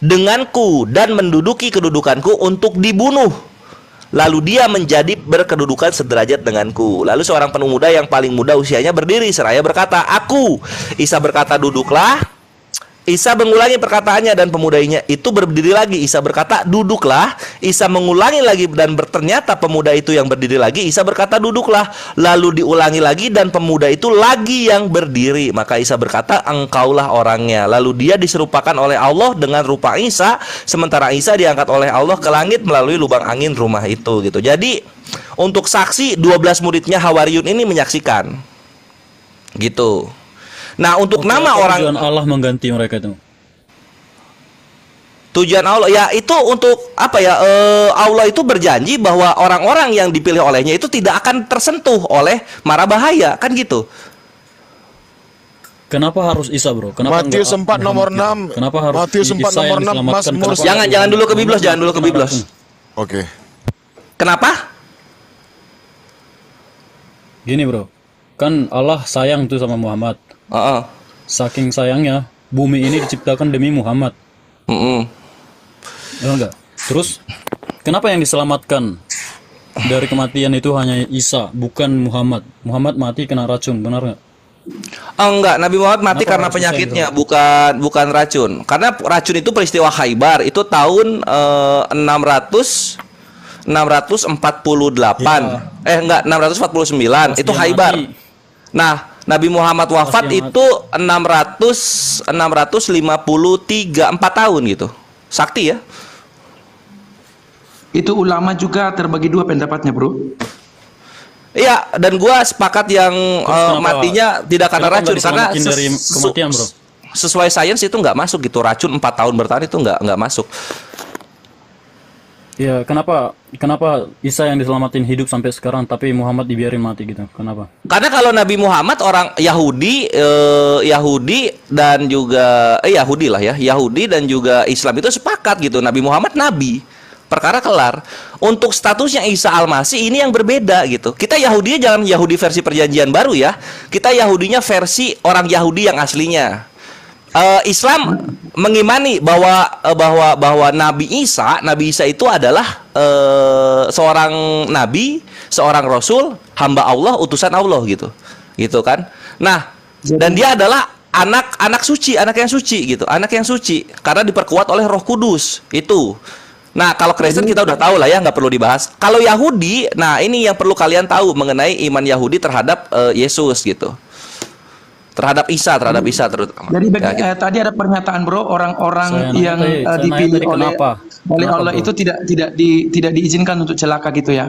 denganku dan menduduki kedudukanku untuk dibunuh? Lalu dia menjadi berkedudukan sederajat denganku. Lalu seorang pemuda yang paling muda usianya berdiri seraya berkata, aku. Isa berkata, duduklah. Isa mengulangi perkataannya dan pemudanya itu berdiri lagi. Isa berkata, duduklah. Isa mengulangi lagi dan ternyata pemuda itu yang berdiri lagi. Isa berkata, duduklah. Lalu diulangi lagi dan pemuda itu lagi yang berdiri. Maka Isa berkata, engkaulah orangnya. Lalu dia diserupakan oleh Allah dengan rupa Isa, sementara Isa diangkat oleh Allah ke langit melalui lubang angin rumah itu gitu. Jadi untuk saksi 12 muridnya Hawariyun ini menyaksikan gitu. Nah, untuk nama orang, tujuan Allah mengganti mereka itu. Tujuan Allah ya itu untuk apa ya? Allah itu berjanji bahwa orang-orang yang dipilih olehnya itu tidak akan tersentuh oleh mara bahaya, kan gitu. Kenapa harus Isa, bro? Kenapa Matius 4 nomor 6. Kenapa harus Matius 4 Isa nomor yang 6 diselamatkan? Mazmur. Jangan dulu ke Biblos, Oke. Kenapa? Gini, bro. Kan Allah sayang tuh sama Muhammad. Saking sayangnya bumi ini diciptakan demi Muhammad. Ya enggak? Terus kenapa yang diselamatkan dari kematian itu hanya Isa, bukan Muhammad? Muhammad mati kena racun, benar nggak? Enggak, Nabi Muhammad mati karena penyakitnya, bukan racun. Karena racun itu peristiwa Khaybar, itu tahun 648. Enggak, 649. Itu Khaybar. Nah, Nabi Muhammad wafat itu 653, 4 tahun gitu. Sakti ya. Itu ulama juga terbagi dua pendapatnya, bro. Iya, dan gua sepakat yang matinya tidak karena racun, karena dari kematian, bro. Sesuai sains itu nggak masuk gitu. Racun 4 tahun bertahan itu nggak masuk. Ya, kenapa Isa yang diselamatin hidup sampai sekarang, tapi Muhammad dibiarin mati gitu? Kenapa? Karena kalau Nabi Muhammad orang Yahudi dan juga Yahudi dan juga Islam itu sepakat gitu. Nabi Muhammad nabi. Perkara kelar. Untuk statusnya Isa Al-Masih ini yang berbeda gitu. Kita Yahudinya jangan Yahudi versi Perjanjian Baru ya. Kita Yahudinya versi orang Yahudi yang aslinya. Islam mengimani bahwa Nabi Isa itu adalah seorang nabi, seorang rasul, hamba Allah, utusan Allah gitu kan. Nah, dan dia adalah anak suci, anak yang suci karena diperkuat oleh Roh Kudus itu. Nah, kalau Kristen kita udah tahu lah ya, nggak perlu dibahas. Kalau Yahudi, nah ini yang perlu kalian tahu mengenai iman Yahudi terhadap Yesus gitu. Terhadap Isa terutama. Jadi tadi ada pernyataan, bro, orang-orang yang dipilih oleh Allah itu tidak diizinkan untuk celaka gitu ya.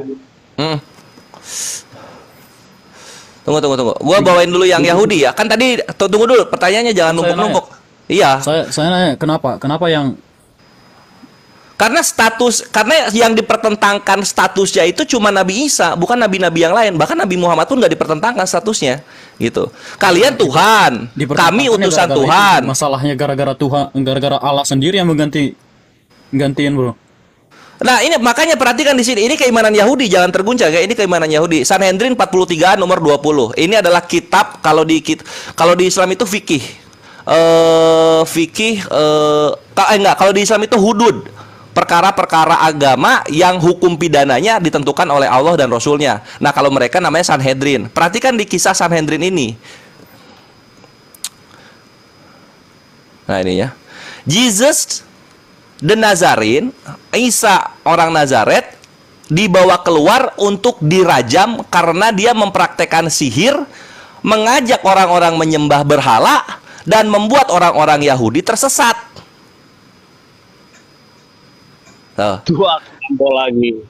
Tunggu. Gua bawain dulu yang Yahudi ya. Kan tadi tunggu dulu, pertanyaannya jangan numpuk-numpuk. Iya. Saya nanya kenapa yang karena yang dipertentangkan statusnya itu cuma Nabi Isa, bukan nabi-nabi yang lain. Bahkan Nabi Muhammad pun nggak dipertentangkan statusnya, gitu. Kalian Tuhan, kami utusan Tuhan. Masalahnya gara-gara Allah sendiri yang gantiin, bro. Nah, ini makanya perhatikan di sini. Ini keimanan Yahudi, jangan terguncang ya. Ini keimanan Yahudi. Sanhedrin 43 nomor 20. Ini adalah kitab kalau di Islam itu fikih. Kalau di Islam itu hudud. perkara-perkara agama yang hukum pidananya ditentukan oleh Allah dan Rasulnya. Nah, kalau mereka namanya Sanhedrin. Perhatikan di kisah Sanhedrin ini. Nah, ini ya. Jesus the Nazarene, Isa orang Nazaret, dibawa keluar untuk dirajam karena dia mempraktekkan sihir, mengajak orang-orang menyembah berhala, dan membuat orang-orang Yahudi tersesat. Dua kampung lagi.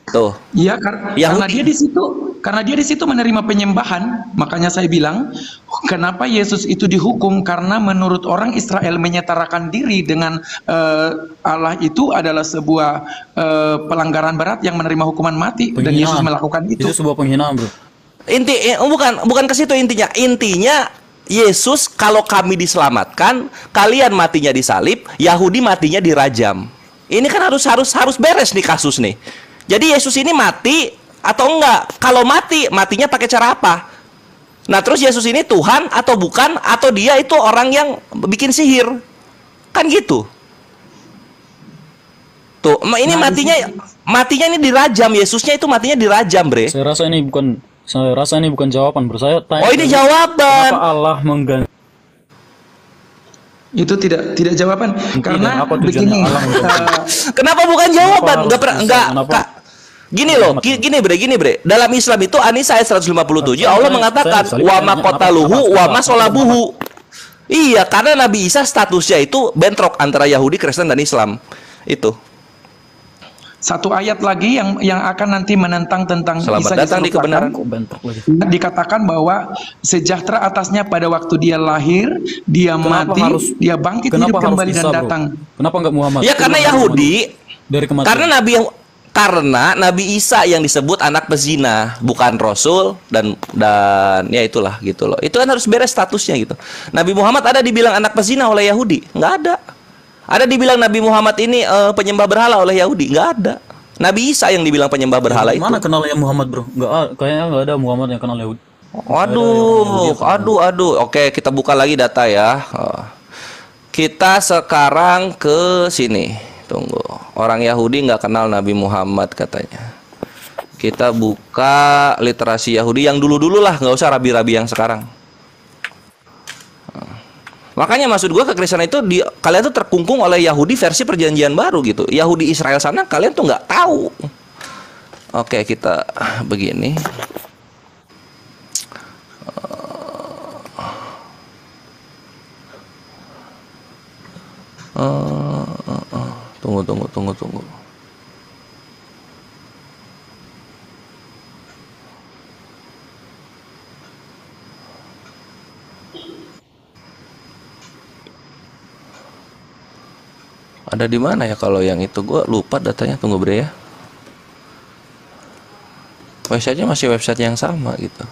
Tuh. Iya, karena dia di situ menerima penyembahan, makanya saya bilang kenapa Yesus itu dihukum, karena menurut orang Israel menyetarakan diri dengan Allah itu adalah sebuah pelanggaran berat yang menerima hukuman mati, dan Yesus melakukan itu. Itu sebuah penghinaan, bro. Bukan ke situ intinya. Intinya Yesus, kalau kami diselamatkan, kalian matinya disalib, Yahudi matinya dirajam. Ini kan harus beres nih kasus nih. Jadi Yesus ini mati atau enggak? Kalau mati, matinya pakai cara apa? Nah, terus Yesus ini Tuhan atau bukan? Atau dia itu orang yang bikin sihir? Kan gitu. Tuh, ini matinya ini dirajam. Yesusnya itu matinya dirajam, Bre. Saya rasa ini bukan jawaban, bro. Saya tanya. Oh, ini jawaban. Kenapa Allah mengganti? Itu tidak jawaban, karena apa begini. Kenapa bukan jawaban? Enggak. Gini loh, gini bre. Dalam Islam itu An-Nisa ayat 157 Allah mengatakan wa ma qataluhu wa ma salabuhu. Iya, karena Nabi Isa statusnya itu bentrok antara Yahudi, Kristen dan Islam. Itu. Satu ayat lagi yang akan nanti menentang tentang Selamat Isa datang di kebenaran. Dikatakan bahwa sejahtera atasnya pada waktu dia lahir, dia mati, dia bangkit hidup kembali dan datang. Kenapa enggak Muhammad? Ya karena Yahudi dari kematian. Karena Nabi Isa yang disebut anak pezina, bukan Rasul, dan ya itulah gitu loh. Itu kan harus beres statusnya gitu. Nabi Muhammad ada dibilang anak pezina oleh Yahudi? Nggak ada. Ada dibilang Nabi Muhammad ini penyembah berhala oleh Yahudi? Nggak ada. Nabi Isa yang dibilang penyembah berhala itu. Mana kenal yang Muhammad, bro? Kayaknya nggak ada Muhammad yang kenal Yahudi. Aduh. Oke, kita buka lagi data ya. Kita sekarang ke sini. Tunggu. Orang Yahudi nggak kenal Nabi Muhammad katanya. Kita buka literasi Yahudi yang dulu-dulu lah, nggak usah rabi-rabi yang sekarang. Makanya maksud gue kekristenan itu kalian tuh terkungkung oleh Yahudi versi perjanjian baru gitu. Yahudi Israel sana kalian tuh nggak tahu. Oke, kita begini. Tunggu. Ada di mana ya kalau yang itu? Gue lupa datanya. Tunggu bre ya. Websitenya masih website yang sama gitu.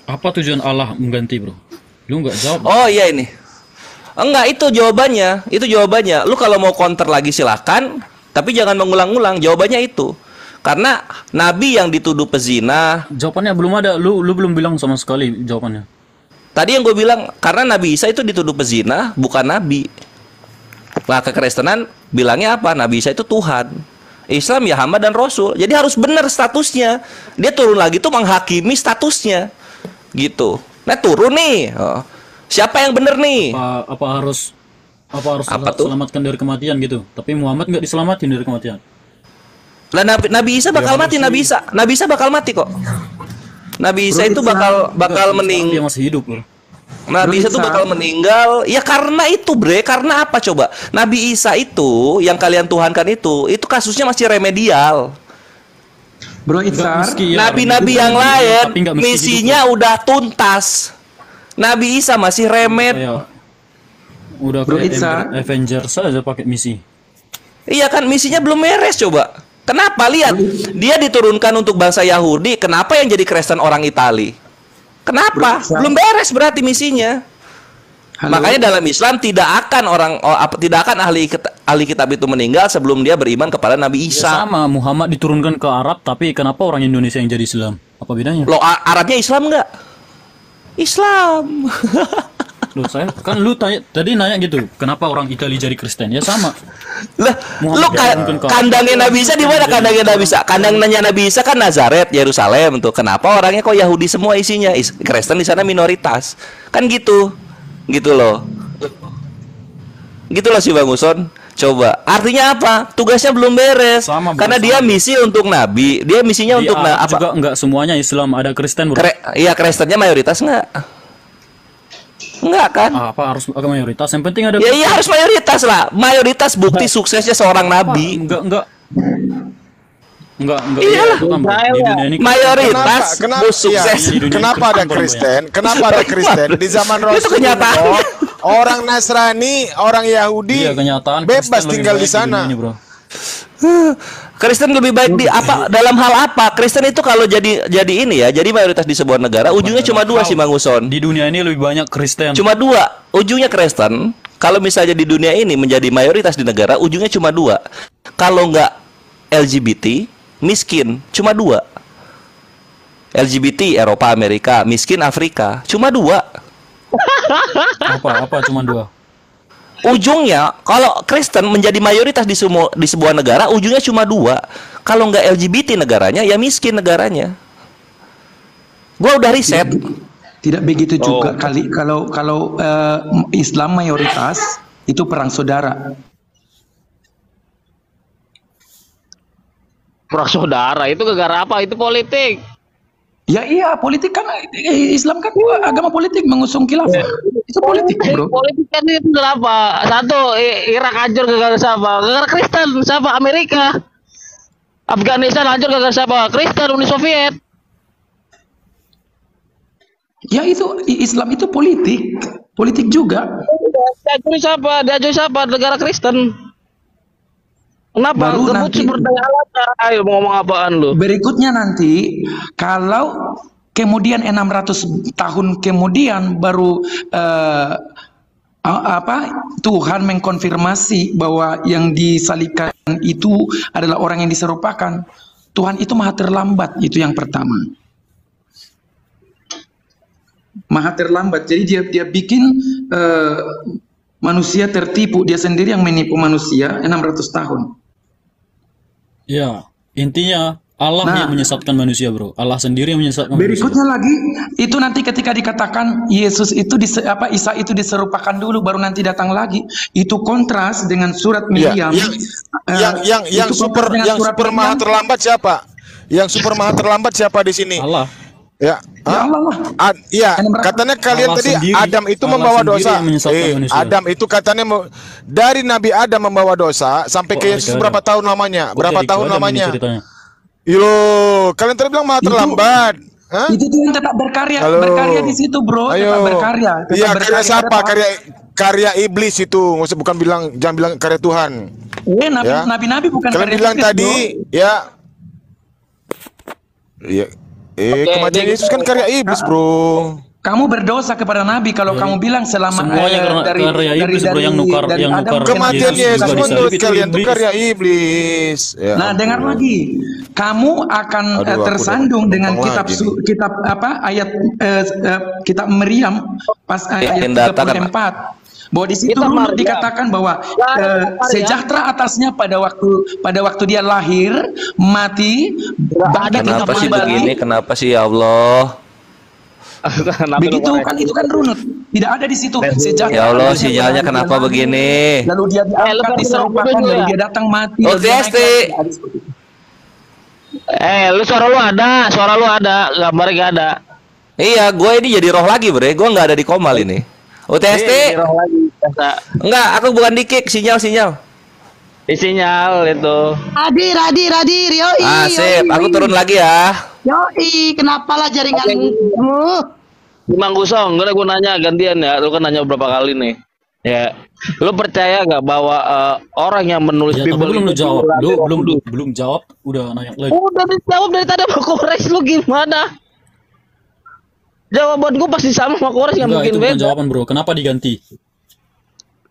Apa tujuan Allah mengganti, bro? Lu nggak jawab. Oh iya ini. Enggak, itu jawabannya. Lu kalau mau counter lagi silakan, tapi jangan mengulang-ulang. Jawabannya itu. Karena nabi yang dituduh pezina. Jawabannya belum ada. Lu belum bilang sama sekali jawabannya. Tadi yang gue bilang, karena Nabi Isa itu dituduh pezina, bukan nabi. Nah, kekristenan bilangnya apa? Nabi Isa itu Tuhan. Islam ya hamba dan rasul. Jadi harus benar statusnya. Dia turun lagi tuh menghakimi statusnya. Gitu. Nah, turun nih. Siapa yang benar nih? Apa harus selamatkan dari kematian gitu. Tapi Muhammad nggak diselamatin dari kematian. Lah Nabi Isa bakal mati. Nabi Isa bakal mati kok. Nabi Isa itu bakal meninggal. Dia masih hidup loh. Nabi Isa itu bakal meninggal. Ya karena itu bre. Karena apa coba? Nabi Isa itu yang kalian tuhankan itu kasusnya masih remedial. Bro Itzar, nabi-nabi yang lain misinya udah tuntas. Nabi Isa masih remed. Udah kayak Avengers saja pakai misi. Iya kan, misinya belum beres coba. Kenapa? Lihat, dia diturunkan untuk bangsa Yahudi. Kenapa yang jadi Kristen orang Itali? Kenapa? Belum beres berarti misinya. Makanya dalam Islam tidak akan tidak akan ahli kitab itu meninggal sebelum dia beriman kepada Nabi Ya Isa. sama, Muhammad diturunkan ke Arab, tapi kenapa orang Indonesia yang jadi Islam? Apa bedanya? Loh, Arabnya Islam nggak? Islam. Loh, saya kan lu tadi nanya gitu, kenapa orang Italia jadi Kristen? Ya sama. Lah, Muhammad diturunkan ke Arab. kandangnya Nabi Isa di mana kandangnya Nabi Isa? Kandangnya Nabi Isa kan Nazaret, Yerusalem tuh. Kenapa orangnya kok Yahudi semua isinya? Kristen di sana minoritas. Kan gitu. Gitu loh si Bang Uson. Coba artinya apa? Tugasnya belum beres. Sama, bro, karena dia misi untuk Nabi. Dia misinya Di untuk Arab apa? juga enggak semuanya Islam, ada Kristen, bro. Iya, Kristennya mayoritas nggak? Enggak kan? Apa harus agama mayoritas? Yang penting ada. Ya iya harus mayoritas lah. Mayoritas bukti suksesnya seorang nabi. Enggak. Iyalah. Itu kan, bro. Di dunia ini Mayoritas Kenapa? sukses. Iya. Kenapa ada Kristen? Kenapa ada Kristen di zaman Itu Rasul? kenyataan. Orang Nasrani, orang Yahudi Iya, kenyataan bebas Kristen lebih tinggal baik di sana. dunia ini, bro. Kristen lebih baik di apa? Dalam hal apa? Kristen itu kalau jadi ini ya, jadi mayoritas di sebuah negara, ujungnya cuma dua sih, Bang Uson. Di dunia ini lebih banyak Kristen. Cuma dua, ujungnya Kristen. Kalau misalnya di dunia ini menjadi mayoritas di negara, ujungnya cuma dua. Kalau nggak LGBT, miskin, cuma dua. LGBT Eropa, Amerika, miskin Afrika, cuma dua. Apa cuma dua? Ujungnya kalau Kristen menjadi mayoritas di sebuah negara, ujungnya cuma dua. Kalau nggak LGBT negaranya, ya miskin negaranya. Gua udah riset. Tidak begitu juga kali kalau Islam mayoritas itu perang saudara. Perang saudara itu gara-gara apa? Itu politik. Ya iya, politik kan Islam kan agama politik mengusung khilafah. Itu politik, bro. Politik kan itu apa? Satu, Irak hancur gara-gara siapa? Gara-gara Kristen, siapa? Amerika. Afghanistan hancur gara-gara siapa? Kristen, Uni Soviet. Ya itu Islam itu politik juga. Diajuri siapa? Negara Kristen. Kenapa? Baru Rebut nanti- sumber daya alamnya. Ayo mau ngomong apaan lu? Berikutnya nanti kalau kemudian 600 tahun kemudian baru Tuhan mengkonfirmasi bahwa yang disalibkan itu adalah orang yang diserupakan. Tuhan itu maha terlambat, itu yang pertama. Maha terlambat. Jadi dia bikin manusia tertipu, dia sendiri yang menipu manusia 600 tahun. Ya, intinya Allah yang menyesatkan manusia, bro. Allah sendiri yang menyesatkan Berikutnya manusia. lagi itu nanti ketika dikatakan Yesus itu Isa itu diserupakan dulu baru nanti datang lagi. Itu kontras dengan surat Miriam. Yang super maha terlambat siapa? Yang super maha terlambat siapa di sini? Allah. Ya. Ya Allah lah. Iya, katanya kalian Allah tadi sendiri. Adam itu Allah membawa sendiri dosa. yang menyesatkan manusia. Adam itu katanya dari Nabi Adam membawa dosa sampai ke Yesus berapa tahun lamanya? Berapa tahun lamanya? Yo, kalian tadi bilang maha terlambat. Hah? Itu Tuhan tetap berkarya, Halo. berkarya di situ, bro. Tetap berkarya. Tetap Iya, berkarya. karya siapa? Karya iblis itu. Maksudnya bukan jangan bilang karya Tuhan. Nabi-nabi bukan Kalian karya bilang iblis, tadi, bro. ya. Iya. Kematian Yesus kan karya iblis, bro. Kamu berdosa kepada Nabi kalau kamu bilang selama Semuanya karya iblis, bro, yang nukar Kematian Yesus juga menurut disalib itu kalian itu iblis. karya iblis. Ya Nah, ampun. dengar lagi. Kamu akan Aduh, aku tersandung udah dengan potong kitab lagi nih. kitab apa ayat kitab Meriam pas ayat yang data kan, 34. Bahwa di situ Kitab dulu Maryam. dikatakan bahwa sejahtera atasnya pada waktu dia lahir, mati, bangkit Kenapa sih kembali. begini? Kenapa sih ya Allah? Begitu kan itu kan runut. Tidak ada di situ sejahtera. Ya Allah, atasnya sinyalnya pada kenapa dia lahir, begini? Lalu dia diangkat, lu diserupakan, dulu lalu ya. dia datang mati. Oh, lalu dia naik TST. lagi. Lu suara lu ada, gambarnya gak ada. Iya, gue ini jadi roh lagi, bre. Gue nggak ada di Komal ini. UTST? Roh lagi, biasa. Enggak, aku bukan di kick, sinyal. Di sinyal itu. Hadir, yoi. Ah, sip. Aku turun lagi ya. Yoi, kenapa lah jaringanmu? Bang Gusong, gue nanya gantian ya. Lu kan nanya berapa kali nih. Ya, lu percaya gak bahwa orang yang menulis Ya, tapi Bible belum lu itu jawab. adalah Belum jawab, udah nanya lagi. Udah dijawab dari tadi sama Kores, lu gimana? Jawaban gue pasti sama Kores, nggak Enggak, mungkin itu bukan beda. jawaban, Bro. Kenapa diganti?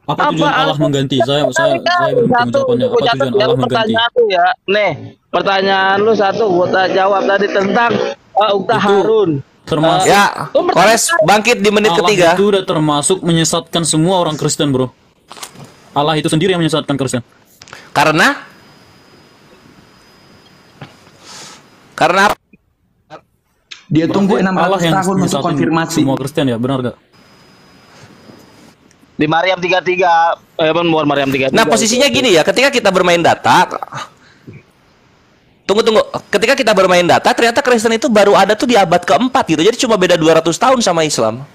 Apa tujuan Apa Allah mengganti? Saya belum ketemu satu jawabannya. gua Apa catat tujuan ya, Allah mengganti? pertanyaan lu ya. Nih, pertanyaan lu satu gua jawab tadi tentang Ukta Itu Harun. termasuk Ya, Kores bangkit di menit Allah ketiga. itu udah termasuk menyesatkan semua orang Kristen, Bro. Allah itu sendiri yang menyesatkan Kristen. Karena Dia tunggu 600 Allah yang tahun untuk menyesatkan konfirmasi. semua Kristen ya, benar gak? Di Maryam 33, bukan Maryam 33. nah posisinya gini ya, ketika kita bermain data, tunggu. Ketika kita bermain data, ternyata Kristen itu baru ada tuh di abad keempat gitu. Jadi cuma beda 200 tahun sama Islam.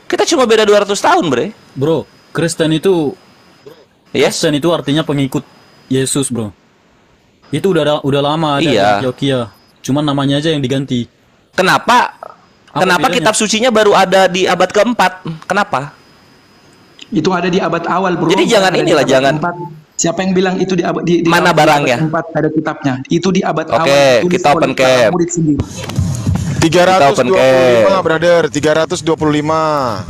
Kita cuma beda 200 tahun, Bre. Bro, Kristen itu Yes. Kristen itu artinya pengikut Yesus, Bro. Itu udah lama ada di Iya. Antioquia. Cuman namanya aja yang diganti. Kenapa bedanya? kitab sucinya baru ada di abad keempat? Kenapa? Itu ada di abad awal, Bro. Jadi jangan Ada di inilah, abad jangan. keempat. Siapa yang bilang itu di abad di Mana abad barangnya? keempat ada kitabnya. Itu di abad Oke, awal ditulis kita open oleh para cap. murid sendiri. 325 brother, 325.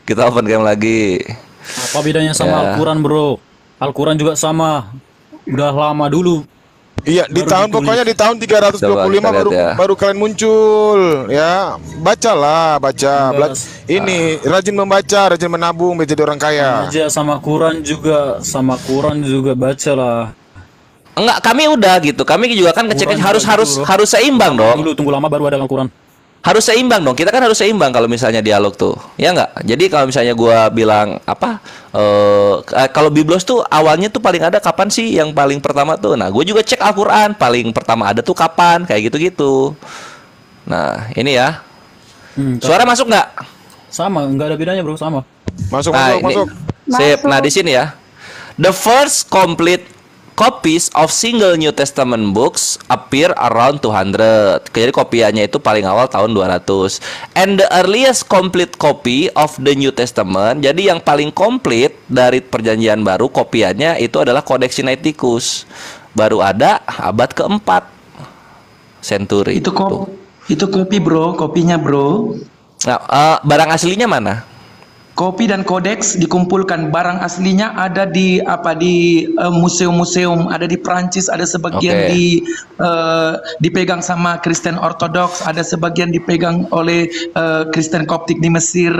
Kita open game lagi. Apa bedanya sama Ya. Al-Quran, Bro? Al-Quran juga sama. Udah lama dulu. Iya, di Baru tahun ditulis. pokoknya di tahun 325 Coba kita lihat ya. baru kalian muncul, ya. Bacalah, baca. Enggak. Ini rajin membaca, rajin menabung, biar jadi orang kaya. Aja sama Quran juga baca lah. Enggak, kami udah gitu. Kami juga kan ngecek Quran harus seimbang dong. Dulu tunggu lama baru ada Al-Quran. Harus seimbang dong. Kita kan harus seimbang kalau misalnya dialog tuh. Ya enggak? Jadi kalau misalnya gua bilang kalau Biblos tuh awalnya tuh paling ada kapan sih yang paling pertama tuh? Nah, gue juga cek Al-Qur'an, paling pertama ada tuh kapan? Kayak gitu-gitu. Nah, ini ya. Suara masuk nggak? Sama, nggak ada bedanya, Bro, sama. Masuk, Nah, masuk, ini- masuk. Sip. Nah, di sini ya. The first complete copies of single New Testament books appear around 200. Jadi kopiannya itu paling awal tahun 200. And the earliest complete copy of the New Testament, jadi yang paling komplit dari perjanjian baru kopiannya itu adalah Codex Sinaiticus. Baru ada abad keempat. Century. Itu kopi, Bro, kopinya, Bro. Nah, barang aslinya mana? Kopi dan kodeks dikumpulkan. Barang aslinya ada di museum-museum, ada di Prancis, ada sebagian Oke. dipegang sama Kristen Ortodoks, ada sebagian dipegang oleh Kristen Koptik di Mesir,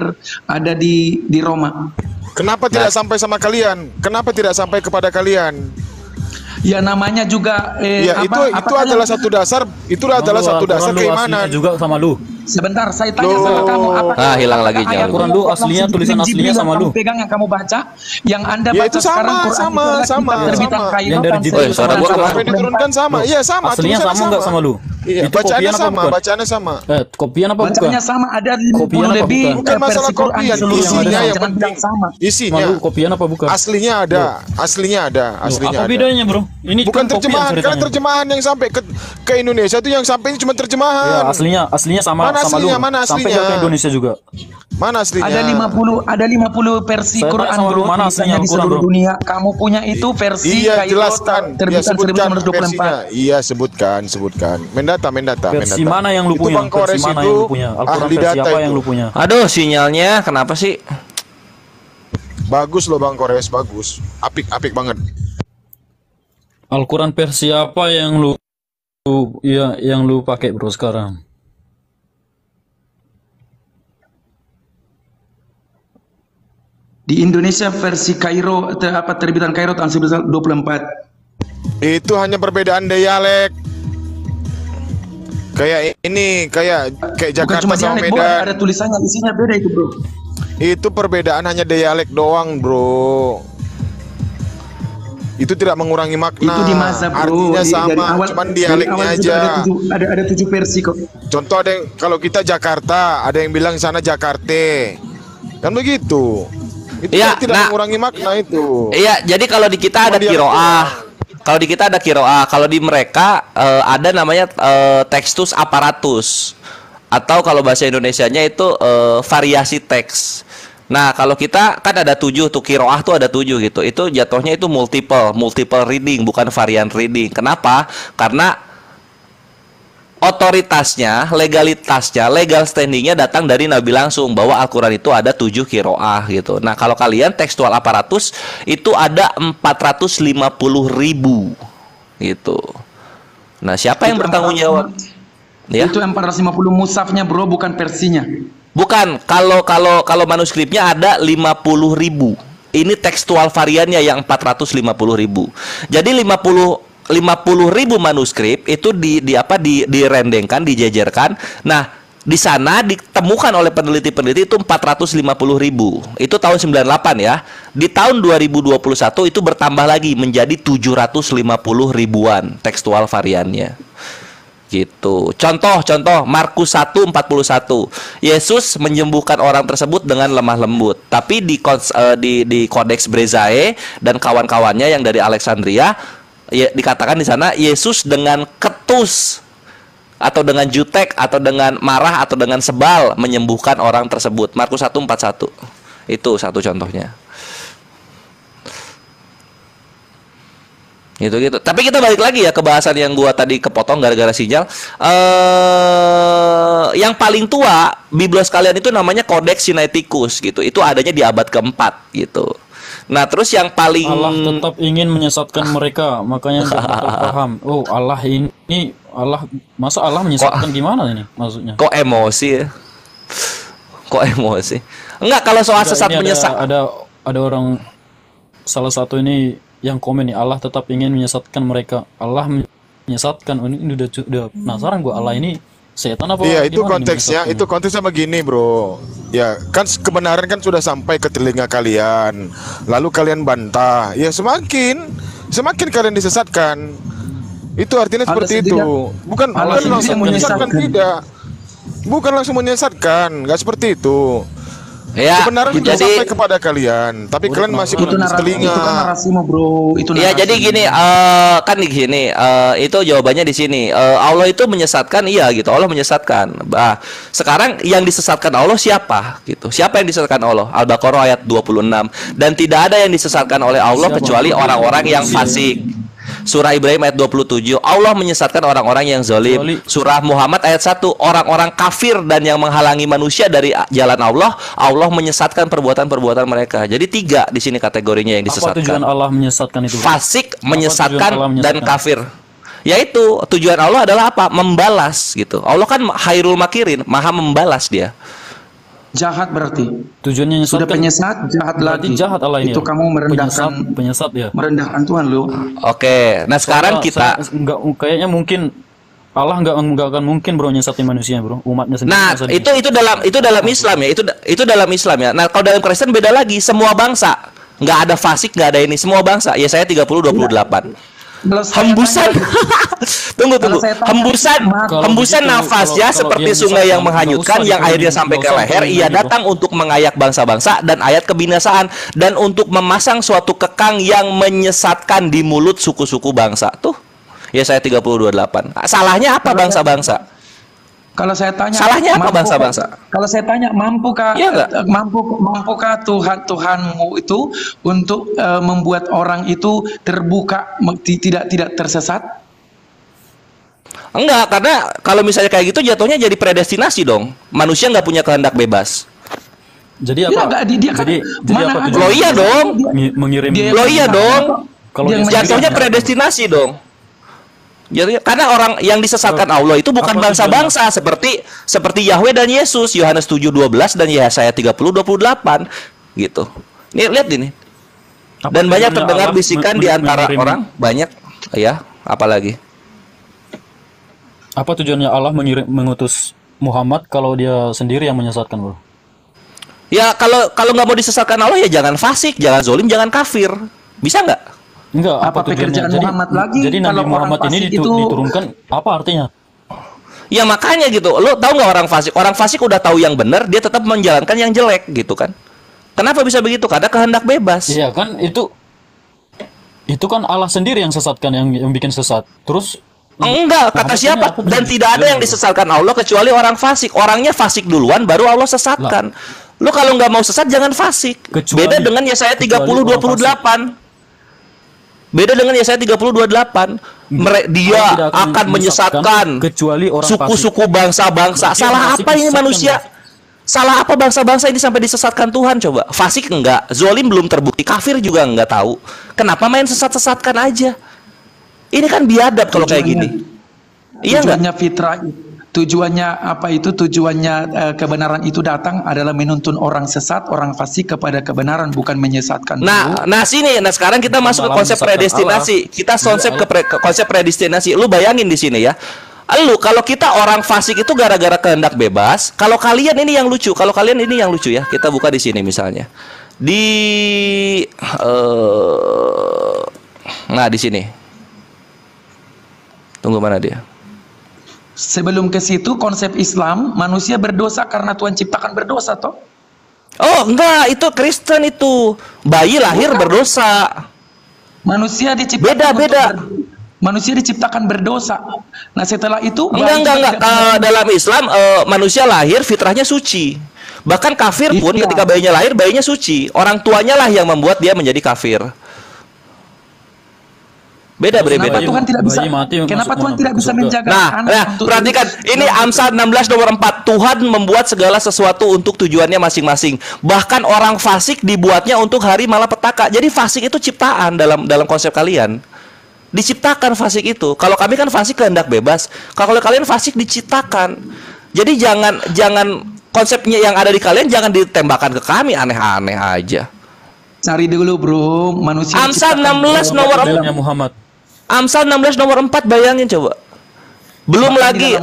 ada di Roma. Kenapa tidak sampai sama kalian? Kenapa tidak sampai kepada kalian? Ya namanya juga Ya, itu adalah satu dasar, keimanan. Juga sama lu. Sebentar, saya tanya sama kamu apa? Hilang lagi ayat nyawa. Quran lu aslinya, tulisan aslinya Jibril sama yang lu. kamu pegang yang kamu baca, yang Anda Ya, baca itu sama, sekarang Quran sama, itu adalah sama, kitab terbitan sama. Kairo Yang dari tahun Jibril, suara gua 1924. Apa yang diturunkan sama? Iya, sama. Aslinya tulisannya sama nggak sama lu? Iya, Itu kopian bacaannya apa sama, bukan? bacaannya sama. Kopian apa bukan? Bacanya sama, ada Kopian 50 apa lebih bukan? Bukan masalah versi Quran kopian, di seluruh isinya dunia, yang jangan penting. bilang sama. Sama Isinya. lu kopian apa bukan? Aslinya ada, aslinya ada, Loh, aslinya apa ada. bedanya, Bro? Ini Bukan kan kopian terjemahan, karena ceritanya. terjemahan yang sampai ke Indonesia itu yang sampai ini cuma Ya, terjemahan. aslinya sama Mana sama aslinya? lu. Mana Sampai aslinya? ke Indonesia juga. Mana aslinya? Ada 50 versi Saya Quran, tanya sama lu, Bro, mana tulisannya aslinya di Al-Quran, seluruh Bro? dunia. Kamu punya itu versi Iya, Kairo jelaskan. Iya, terbitan sebutkan versinya. 1924. Iya, sebutkan. Mendata. Versi mana yang lu Itu punya? Bang Kores Versi mana itu yang lu punya? Al-Quran ahli versi data apa itu. yang lu punya? Aduh, sinyalnya kenapa sih? Bagus loh Bang Kores, bagus. Apik banget. Al-Quran versi apa yang lu pakai, Bro, sekarang? Di Indonesia versi Kairo terbitan Kairo tahun 1924. Itu hanya perbedaan dialek. Kayak ini, kayak Bukan Jakarta cuma sama dialek, Bro, Medan. ada tulisannya, isinya beda itu, Bro. Itu perbedaan hanya dialek doang, Bro. Itu tidak mengurangi makna. Itu di masa, Bro. Artinya Dari sama, awal- cuman dari dialeknya awal aja. sudah ada 7 versi kok. Contoh ada yang kalau kita Jakarta, ada yang bilang sana Jakarta. Kan begitu. Itu Iya, tidak nah. mengurangi makna itu. Iya, jadi kalau di kita ada Cuma dia kiroah. Kalau di kita ada kiroah, kalau di mereka ada namanya tekstus aparatus. Atau kalau bahasa Indonesianya itu variasi teks. Nah, kalau kita kan ada 7 tuh, kiroah tuh ada 7 gitu. Itu jatuhnya itu multiple reading, bukan variant reading. Kenapa? Karena otoritasnya, legalitasnya, legal standingnya datang dari Nabi langsung bahwa Al-Quran itu ada 7 qiraah gitu. Nah kalau kalian tekstual aparatus itu ada 450.000 gitu. Nah siapa yang bertanggung jawab? Ya? Itu 450 mushafnya bro, bukan versinya. Bukan, kalau manuskripnya ada 50.000. Ini tekstual variannya yang 450.000. Jadi 50.000 manuskrip itu direndengkan, dijejerkan. Nah, di sana ditemukan oleh peneliti-peneliti itu 450.000. Itu tahun 98 ya. Di tahun 2021 itu bertambah lagi menjadi 750.000-an tekstual variannya. Gitu. Contoh Markus 1:41. Yesus menyembuhkan orang tersebut dengan lemah lembut. Tapi di Codex Berezae dan kawan-kawannya yang dari Alexandria dikatakan di sana Yesus dengan ketus atau dengan jutek atau dengan marah atau dengan sebal menyembuhkan orang tersebut. Markus 1:41. Itu satu contohnya. Gitu. Tapi kita balik lagi ya ke bahasan yang gua tadi kepotong gara-gara sinyal. Yang paling tua Biblos kalian itu namanya Codex Sinaiticus gitu. Itu adanya di abad keempat gitu. Nah, terus yang paling Allah tetap ingin menyesatkan mereka, makanya paham. Oh, Allah masa Allah menyesatkan gimana ini maksudnya? Kok emosi ya? Kok emosi? Enggak, kalau soal sesat menyesat. Ada orang salah satu ini yang komen nih, Allah tetap ingin menyesatkan mereka. Allah menyesatkan. Ini udah penasaran gua, Allah ini setan apa? Iya, itu konteksnya begini, bro. Ya, kan kebenaran kan sudah sampai ke telinga kalian. Lalu kalian bantah. Ya semakin kalian disesatkan. Itu artinya seperti itu. Bukan langsung menyesatkan, tidak. Bukan langsung menyesatkan, nggak seperti itu. Ya, kebenaran sudah sampai kepada kalian, tapi kalian masih menepis telinga. Itu kan narasimu, bro. Itu ya, jadi gini, kan gini, itu jawabannya di sini. Allah itu menyesatkan, iya gitu. Allah menyesatkan. Sekarang yang disesatkan Allah siapa? Gitu. Siapa yang disesatkan Allah? Al-Baqarah ayat 26. Dan tidak ada yang disesatkan oleh Allah kecuali orang-orang yang fasik. Surah Ibrahim ayat 27, Allah menyesatkan orang-orang yang zalim. Surah Muhammad ayat 1, orang-orang kafir dan yang menghalangi manusia dari jalan Allah, Allah menyesatkan perbuatan-perbuatan mereka. Jadi 3 di sini kategorinya yang disesatkan. Apa tujuan Allah menyesatkan itu? Fasik, menyesatkan, dan kafir. Yaitu tujuan Allah adalah apa? Membalas gitu. Allah kan khairul makirin, maha membalas dia. Jahat berarti. Tujuannya sudah penyesat, jahat lagi. Jahat Allah ini. Itu kamu merendahkan penyesat ya. Merendahkan Tuhan lu. Oke, nah sekarang kayaknya mungkin Allah nggak akan mungkin bro nyesatin manusia bro, umatnya sendiri. Nah, itu dalam Islam ya. Itu dalam Islam ya. Nah, kalau dalam Kristen beda lagi, semua bangsa. Nggak ada fasik, nggak ada ini, semua bangsa. Ya saya 30:28. Hembusan tunggu hembusan nafasnya seperti sungai yang menghanyutkan yang airnya sampai ke leher. Ia datang untuk mengayak bangsa-bangsa dan ayat kebinasaan dan untuk memasang suatu kekang yang menyesatkan di mulut suku-suku bangsa. Tuh ya saya 30:28. Salahnya apa bangsa-bangsa? Kalau saya tanya, salahnya apa bangsa-bangsa? Kalau saya tanya, mampukah Tuhanmu itu untuk membuat orang itu terbuka, tidak tersesat? Enggak, karena kalau misalnya kayak gitu jatuhnya jadi predestinasi dong. Manusia nggak punya kehendak bebas. Jadi apa? Jadi apa? Lo iya dong. Mengirim. Lo iya dong. Kalau jatuhnya predestinasi dong. Jadi, karena orang yang disesatkan Allah itu bukan bangsa-bangsa seperti Yahweh dan Yesus, Yohanes 7:12 dan Yesaya 30:28 gitu. Nih lihat ini. Dan banyak terdengar bisikan di antara orang, banyak ya, apalagi. Apa tujuannya Allah mengutus Muhammad kalau dia sendiri yang menyesatkan, bro? Ya kalau nggak mau disesatkan Allah ya jangan fasik, jangan zolim, jangan kafir. Bisa nggak? Enggak, apa pekerjaan Muhammad lagi? Jadi Nabi Muhammad ini diturunkan apa artinya? Ya makanya gitu. Lo tahu nggak orang fasik? Orang fasik udah tahu yang benar, dia tetap menjalankan yang jelek gitu kan? Kenapa bisa begitu? Karena kehendak bebas. Iya kan itu kan Allah sendiri yang sesatkan, yang bikin sesat. Terus enggak, kata siapa? Dan tidak ada yang disesatkan Allah kecuali orang fasik. Orangnya fasik duluan baru Allah sesatkan. Lo kalau nggak mau sesat jangan fasik. Beda dengan Yesaya 30:28. Beda dengan Yesaya 30:28. dia tidak akan menyesatkan kecuali orang suku-suku bangsa-bangsa. Berarti Salah yang fasik apa ini disesatkan, manusia? Salah apa bangsa-bangsa ini sampai disesatkan Tuhan coba? Fasik enggak, zolim belum terbukti, kafir juga enggak tahu. Kenapa main sesat-sesatkan aja? Ini kan biadab kalau kayak gini. Iya enggak? Tujuannya fitrah, tujuannya apa itu? Tujuannya kebenaran itu datang adalah menuntun orang sesat, orang fasik kepada kebenaran, bukan menyesatkan. Nah sekarang kita masuk ke konsep predestinasi. Kita ke konsep predestinasi. Lu bayangin di sini ya. Kalau kita orang fasik itu gara-gara kehendak bebas. Kalau kalian ini yang lucu, ya. Kita buka di sini misalnya. Nah di sini. Tunggu mana dia? Sebelum ke situ konsep Islam, manusia berdosa karena Tuhan ciptakan berdosa toh? Oh enggak, itu Kristen itu. Bayi lahir berdosa. Manusia diciptakan beda. Manusia diciptakan berdosa. Nah setelah itu enggak. Dalam Islam manusia lahir fitrahnya suci. Bahkan kafir pun ketika bayinya lahir, bayinya suci. Orang tuanya lah yang membuat dia menjadi kafir. Beda. Kenapa Tuhan tidak bisa? Kenapa Tuhan tidak bisa menjaga anak? Perhatikan, ini Amsal 16 nomor 4. Tuhan membuat segala sesuatu untuk tujuannya masing-masing. Bahkan orang fasik dibuatnya untuk hari malapetaka. Jadi fasik itu ciptaan dalam konsep kalian. Diciptakan fasik itu. Kalau kami kan fasik kehendak bebas. Kalau kalian fasik diciptakan. Jadi jangan konsepnya yang ada di kalian jangan ditembakkan ke kami, aneh-aneh aja. Cari dulu bro, manusia. Amsal 16 nomor 4. Muhammad. Amsal 16 nomor 4, bayangin coba. Belum lagi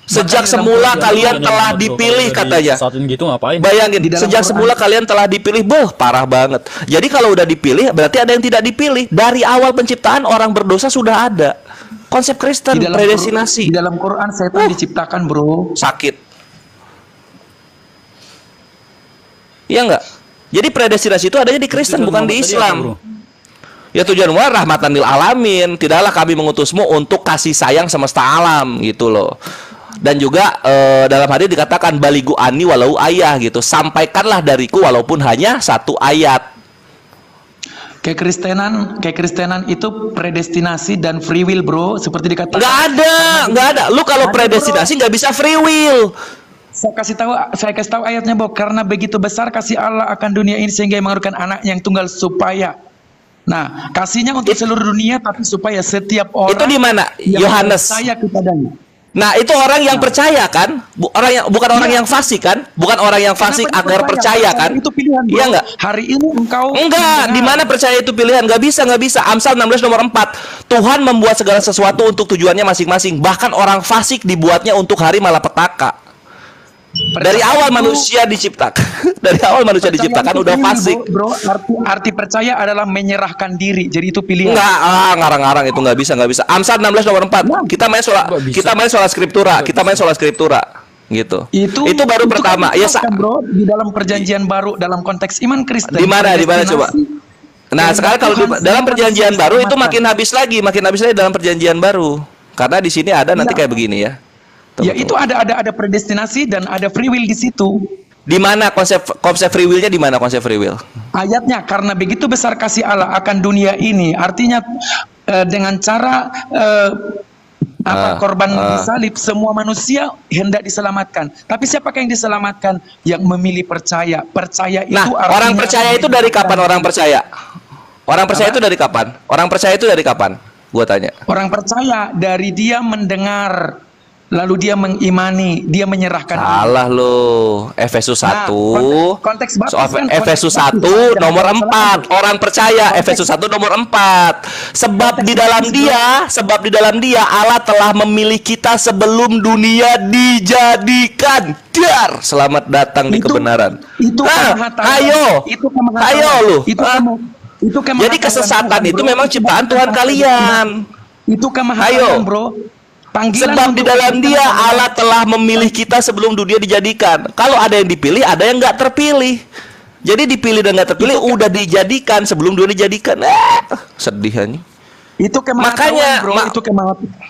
sejak semula kalian telah dipilih katanya. Gitu ngapain? Bayangin, sejak semula kalian telah dipilih. Parah banget. Jadi kalau udah dipilih berarti ada yang tidak dipilih. Dari awal penciptaan orang berdosa sudah ada. Konsep Kristen predestinasi. Di dalam Quran setan diciptakan, bro. Sakit. Iya enggak? Jadi predestinasi itu adanya di Kristen, bukan di Islam. Ya tujuan rahmatan lil alamin. Tidaklah kami mengutusmu untuk kasih sayang semesta alam gitu loh. Dan juga dalam hadis dikatakan baligu ani walau ayah gitu. Sampaikanlah dariku walaupun hanya satu ayat. Kekristenan itu predestinasi dan free will, bro. Seperti dikatakan. Nggak ada. Lu kalau predestinasi nggak bisa free will. Saya kasih tahu ayatnya, bro. Karena begitu besar kasih Allah akan dunia ini sehingga mengaruniakan anak yang tunggal supaya. Nah, kasihnya untuk seluruh dunia, tapi supaya setiap orang itu di mana? Yohanes. Percaya kepadanya. Nah, itu orang yang percaya kan? Bukan orang yang fasik kan? Bukan orang yang fasik agar percaya kan? Itu pilihan, bro. Iya enggak? Hari ini engkau enggak, di mana percaya itu pilihan? Nggak bisa. Amsal 16 nomor 4. Tuhan membuat segala sesuatu untuk tujuannya masing-masing. Bahkan orang fasik dibuatnya untuk hari malapetaka. Dari awal manusia diciptakan. Dari awal manusia diciptakan udah fasik. Bro, arti percaya adalah menyerahkan diri. Jadi itu pilihan. Enggak, ngarang-ngarang itu nggak bisa. Amsal 16 nomor 4. Kita main soal skriptura. Gitu. Itu baru pertama. Ya, bro, di dalam perjanjian baru dalam konteks iman Kristen. Di mana coba? Nah, sekarang kalau dalam perjanjian baru itu makin habis lagi dalam perjanjian baru. Karena di sini ada nanti kayak begini ya. Ya itu ada predestinasi dan ada free will di situ. Di mana konsep free will-nya di mana konsep free will? Ayatnya karena begitu besar kasih Allah akan dunia ini, artinya dengan cara korban disalib semua manusia hendak diselamatkan. Tapi siapakah yang diselamatkan? Yang memilih percaya. Percaya itu orang percaya itu dari kapan orang percaya? Orang percaya itu dari kapan? Orang percaya itu dari kapan? Gua tanya. Orang percaya dari dia mendengar, lalu dia mengimani, dia menyerahkan. Salah lo. Efesus 1. Konteks baptis Efesus 1 nomor 4. Orang percaya. Efesus 1 nomor 4. Sebab di dalam dia Allah telah memilih kita sebelum dunia dijadikan. Selamat datang di kebenaran. Itu ayo lu. Jadi kesesatan itu memang ciptaan Tuhan kalian. Itu kemahalan, bro. Sebab di dalam dia Allah telah memilih kita sebelum dunia dijadikan. Kalau ada yang dipilih, ada yang nggak terpilih. Jadi dipilih dan nggak terpilih udah dijadikan sebelum dunia dijadikan. Sedih aja. Itu kemahatahuan, Makanya, bro.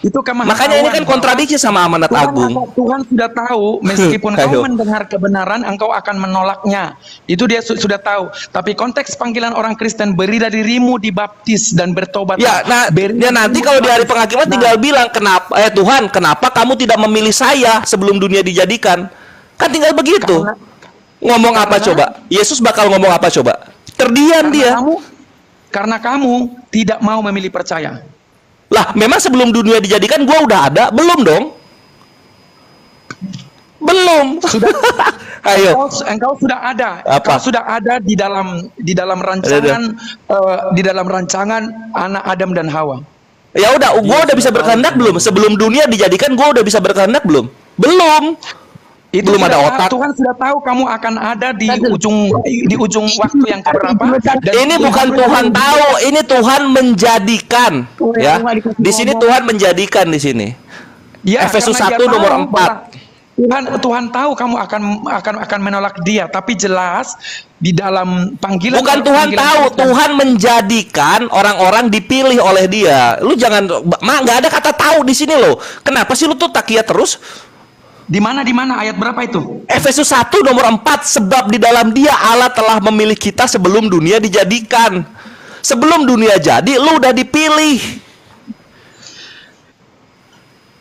Itu kemahatahuan. Makanya ini kan kontradiksi sama amanat agung. Tuhan sudah tahu, meskipun Ayo. kau mendengar kebenaran, engkau akan menolaknya. Itu dia sudah tahu. Tapi konteks panggilan orang Kristen, berilah dirimu dibaptis dan bertobat. Ya, nah, dia nanti kalau di hari penghakiman tinggal bilang, kenapa, Tuhan, kenapa kamu tidak memilih saya sebelum dunia dijadikan? Kan tinggal begitu. Ngomong apa coba? Yesus bakal ngomong apa coba? Terdiam dia. Karena kamu tidak mau memilih percaya. Lah, memang sebelum dunia dijadikan gua udah ada? Belum dong? Belum. Sudah. Ayo. Engkau sudah ada. Apa? Engkau sudah ada di dalam rancangan anak Adam dan Hawa. Ya udah, gua udah bisa berkehendak belum? Sebelum dunia dijadikan gua udah bisa berkehendak belum? Belum. Itu Belum ada sudah, otak. Tuhan sudah tahu kamu akan ada di ujung waktu yang keberapa. Dan Ini bukan Tuhan tahu, ini Tuhan menjadikan, ya. Di sini Tuhan menjadikan di sini. Ya, Efesus karena 1 dia nomor tahu 4. Tuhan tahu kamu akan menolak dia, tapi jelas di dalam panggilan. Bukan Tuhan tahu, Tuhan menjadikan orang-orang dipilih oleh dia. Lu jangan, nggak ada kata tahu di sini loh. Kenapa sih lu tuh takia terus? Di mana ayat berapa itu? Efesus 1 nomor 4, sebab di dalam dia Allah telah memilih kita sebelum dunia dijadikan. Sebelum dunia jadi, lu udah dipilih.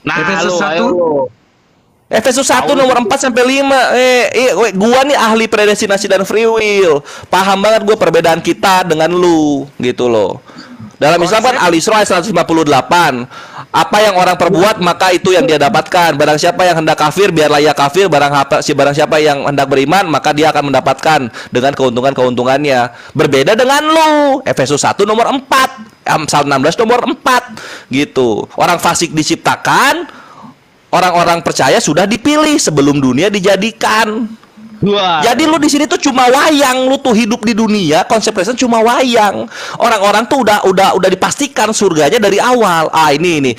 Nah, Efesus 1. Efesus 1 nomor 4 sampai 5. Gua nih ahli predestinasi dan free will. Paham banget gue perbedaan kita dengan lu, gitu loh. Dalam Islam kan Al-Isra 158. Apa yang orang perbuat maka itu yang dia dapatkan. Barang siapa yang hendak kafir biarlah ia kafir. Barang siapa yang hendak beriman maka dia akan mendapatkan dengan keuntungannya. Berbeda dengan lu. Efesus 1 nomor 4, Amsal 16 nomor 4 gitu. Orang fasik diciptakan, orang-orang percaya sudah dipilih sebelum dunia dijadikan. Wah. Jadi lu di sini tuh cuma wayang, lu tuh hidup di dunia, konsep Kristen cuma wayang. Orang-orang tuh udah dipastikan surganya dari awal. Ini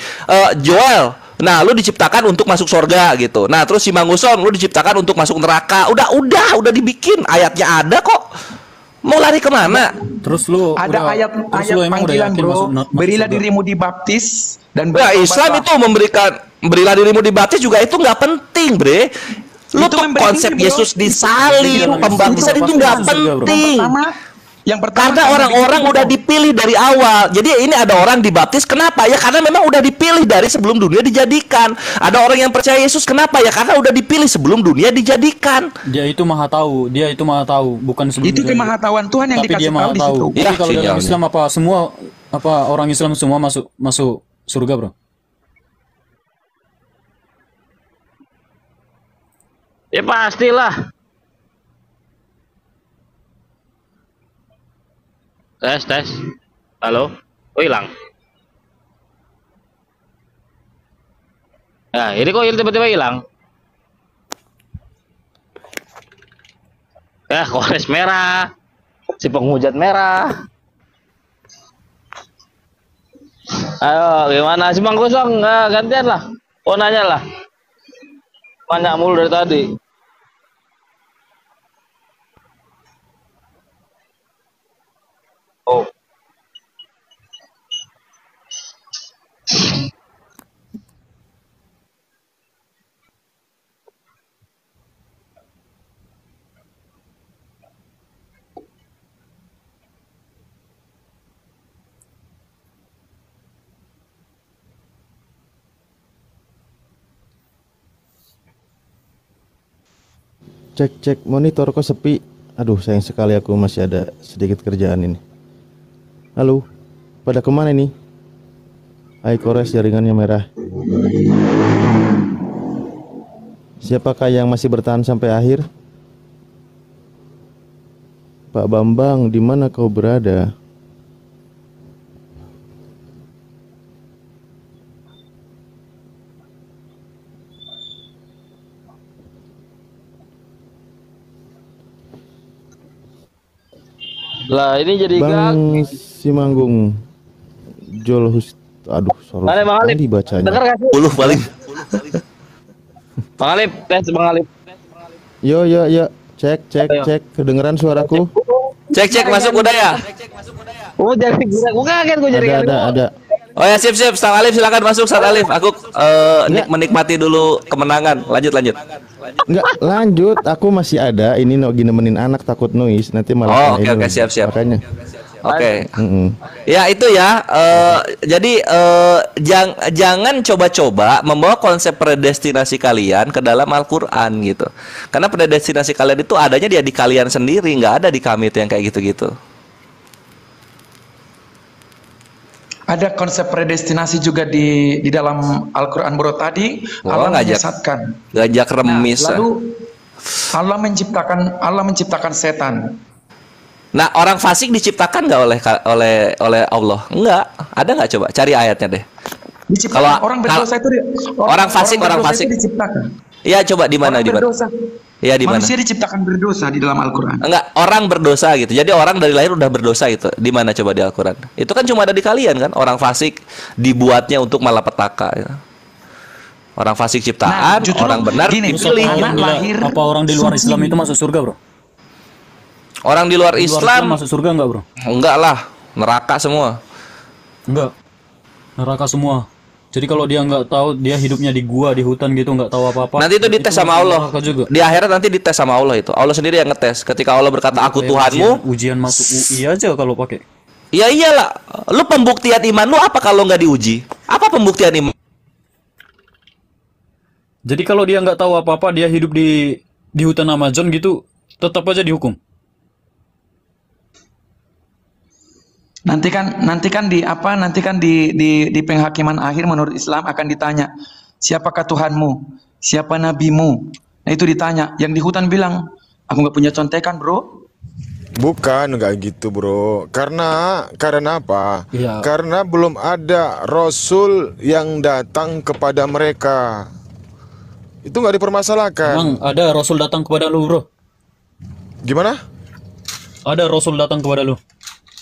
Joel. Nah, lu diciptakan untuk masuk surga gitu. Nah, terus si Manguson, lu diciptakan untuk masuk neraka. Udah dibikin, ayatnya ada kok. Mau lari kemana? Terus lu Ada ayat panggilan, bro. Berilah dirimu dibaptis dan Nah, Islam itu berilah dirimu dibaptis juga itu nggak penting, bre. Lu tuh konsep Yesus disalib, pembaptisan itu nggak penting. Karena orang-orang udah dipilih dari awal. Jadi ini ada orang dibaptis, kenapa? Ya karena memang udah dipilih dari sebelum dunia dijadikan. Ada orang yang percaya Yesus, kenapa? Ya karena udah dipilih sebelum dunia dijadikan. Dia itu maha tahu, bukan sebelum. Itu kemahatahuan Tuhan yang dikasih tahu di situ. Jadi kalau dalam Islam orang Islam semua masuk surga, bro? Ya pastilah. Tes. Halo? Oh, hilang. Nah, ini kok tiba-tiba hilang? Kores merah. Si penghujat merah. Ayo, gimana? Si Bang Kosong, gantian lah. Oh, nanya lah. Banyak mulu dari tadi. Oh. Cek monitor kok sepi. Aduh, sayang sekali aku masih ada sedikit kerjaan ini. Halo, pada kemana nih? Kores jaringannya merah. Siapakah yang masih bertahan sampai akhir? Pak Bambang, di mana kau berada? Lah ini jadi Bang Simanggung Jolhus. Aduh, Bang Alip dibacanya. Dengar gak sih? 10 paling. Bang Alip, tes Bang Alip. Yo. Cek. Kedengeran suaraku? Cek masuk udah ya. Oh, jadi gue kaget gue jadi Ada. Oh ya, sip. Ustaz Alif silakan masuk, Ustaz Alif. Aku menikmati dulu kemenangan. Lanjut. Enggak, lanjut. Aku masih ada. Ini lagi nemenin anak takut noise. Nanti malah Oke, siap. Makanya. Oke. Ya itu ya. Jadi jangan coba-coba membawa konsep predestinasi kalian ke dalam Al-Qur'an gitu. Karena predestinasi kalian itu adanya di kalian sendiri, nggak ada di kami itu yang kayak gitu-gitu. Ada konsep predestinasi juga di dalam Al-Quran bro tadi. Allah menyesatkan. Ngajak remis. Lalu Allah menciptakan setan. Nah, orang fasik diciptakan nggak oleh Allah? Enggak. Ada nggak, coba cari ayatnya deh. Kalau orang berdosa itu orang fasik diciptakan. Iya, coba di mana? Iya, di mana? Manusia diciptakan berdosa di dalam Al-Quran. Enggak, orang berdosa gitu. Jadi orang dari lahir udah berdosa gitu. Di mana coba di Al-Quran? Itu kan cuma ada di kalian kan. Orang fasik dibuatnya untuk malapetaka ya. Orang fasik ciptaan, orang benar dipilih. Apa orang di luar Islam itu masuk surga, bro? Orang di luar Islam masuk surga enggak, bro? Enggak lah, neraka semua. Enggak. Neraka semua. Jadi kalau dia nggak tahu, dia hidupnya di gua, di hutan gitu, nggak tahu apa-apa. Nanti itu dites sama Allah. Di akhirat nanti dites sama Allah itu. Allah sendiri yang ngetes. Ketika Allah berkata, "Aku Tuhanmu." Ujian masuk UI aja kalau pakai. Ya iyalah. Lu pembuktian iman lu apa kalau nggak diuji? Apa pembuktian iman? Jadi kalau dia nggak tahu apa-apa, dia hidup di hutan Amazon gitu, tetap aja dihukum. Nanti kan di penghakiman akhir menurut Islam akan ditanya, siapakah Tuhanmu, siapa nabimu. Nah itu ditanya, yang di hutan bilang, aku nggak punya contekan bro. Bukan nggak gitu bro, karena apa? Ya. Karena belum ada Rasul yang datang kepada mereka. Itu nggak dipermasalahkan. Emang ada Rasul datang kepada lu, bro? Gimana? Ada Rasul datang kepada lu.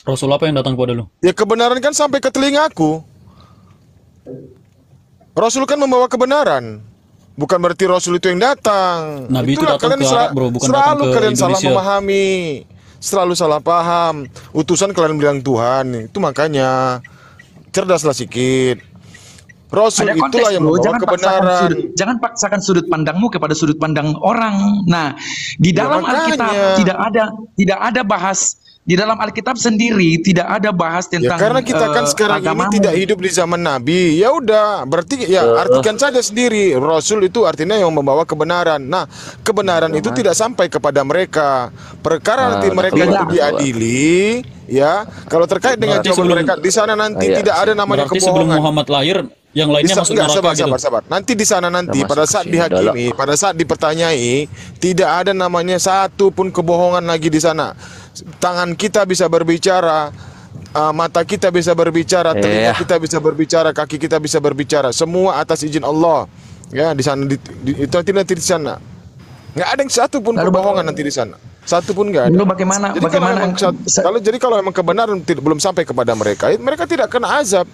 Rasul apa yang datang kepada lu? Ya kebenaran kan sampai ke telingaku. Rasul kan membawa kebenaran. Bukan berarti Rasul itu yang datang. Nabi Itulah itu datang ke Arab, bro, bukan datang ke kalian salah Indonesia. memahami. Selalu salah paham. Utusan kalian bilang Tuhan. Itu makanya cerdaslah sedikit. Rasul Ada konteks, itulah yang bro. membawa kebenaran. Jangan paksakan sudut pandangmu kepada sudut pandang orang. Nah, di dalam Alkitab tidak ada bahas. Di dalam Alkitab sendiri tidak ada bahas tentang ya karena kita kan sekarang agamamu. ini tidak hidup di zaman Nabi. Ya udah, berarti ya artikan saja sendiri. Rasul itu artinya yang membawa kebenaran. Nah, kebenaran itu tidak sampai kepada mereka. Perkara nanti mereka itu diadili, ya. Kalau terkait dengan jawaban mereka di sana nanti tidak ada namanya berarti kebohongan. sebelum Muhammad lahir, yang lainnya masuk neraka gitu. Sabar. Nanti di sana nanti pada saat dihakimi, pada saat dipertanyai, tidak ada namanya satu pun kebohongan lagi di sana. Tangan kita bisa berbicara, mata kita bisa berbicara, telinga kita bisa berbicara, kaki kita bisa berbicara, semua atas izin Allah. Ya di sana itu nanti di sana nggak ada yang satu pun kebohongan nanti di sana, satu pun nggak ada. Lalu bagaimana? Kalau emang kebenaran belum sampai kepada mereka, mereka tidak kena azab.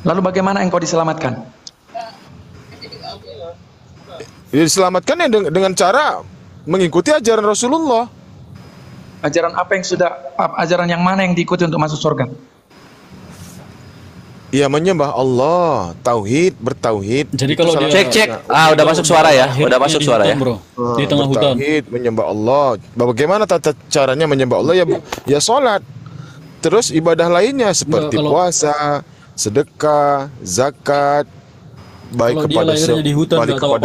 Lalu bagaimana engkau diselamatkan? Ya, diselamatkan dengan cara mengikuti ajaran Rasulullah. Ajaran apa ajaran yang mana yang diikuti untuk masuk surga? Ya menyembah Allah, tauhid, bertauhid. Jadi kalau dia cek. Udah masuk suara ya. Udah masuk suara ya. Bro. Di tengah hutan. Bertauhid, menyembah Allah. Bagaimana tata caranya menyembah Allah? Ya salat. Terus ibadah lainnya seperti puasa, sedekah, zakat, baik kepada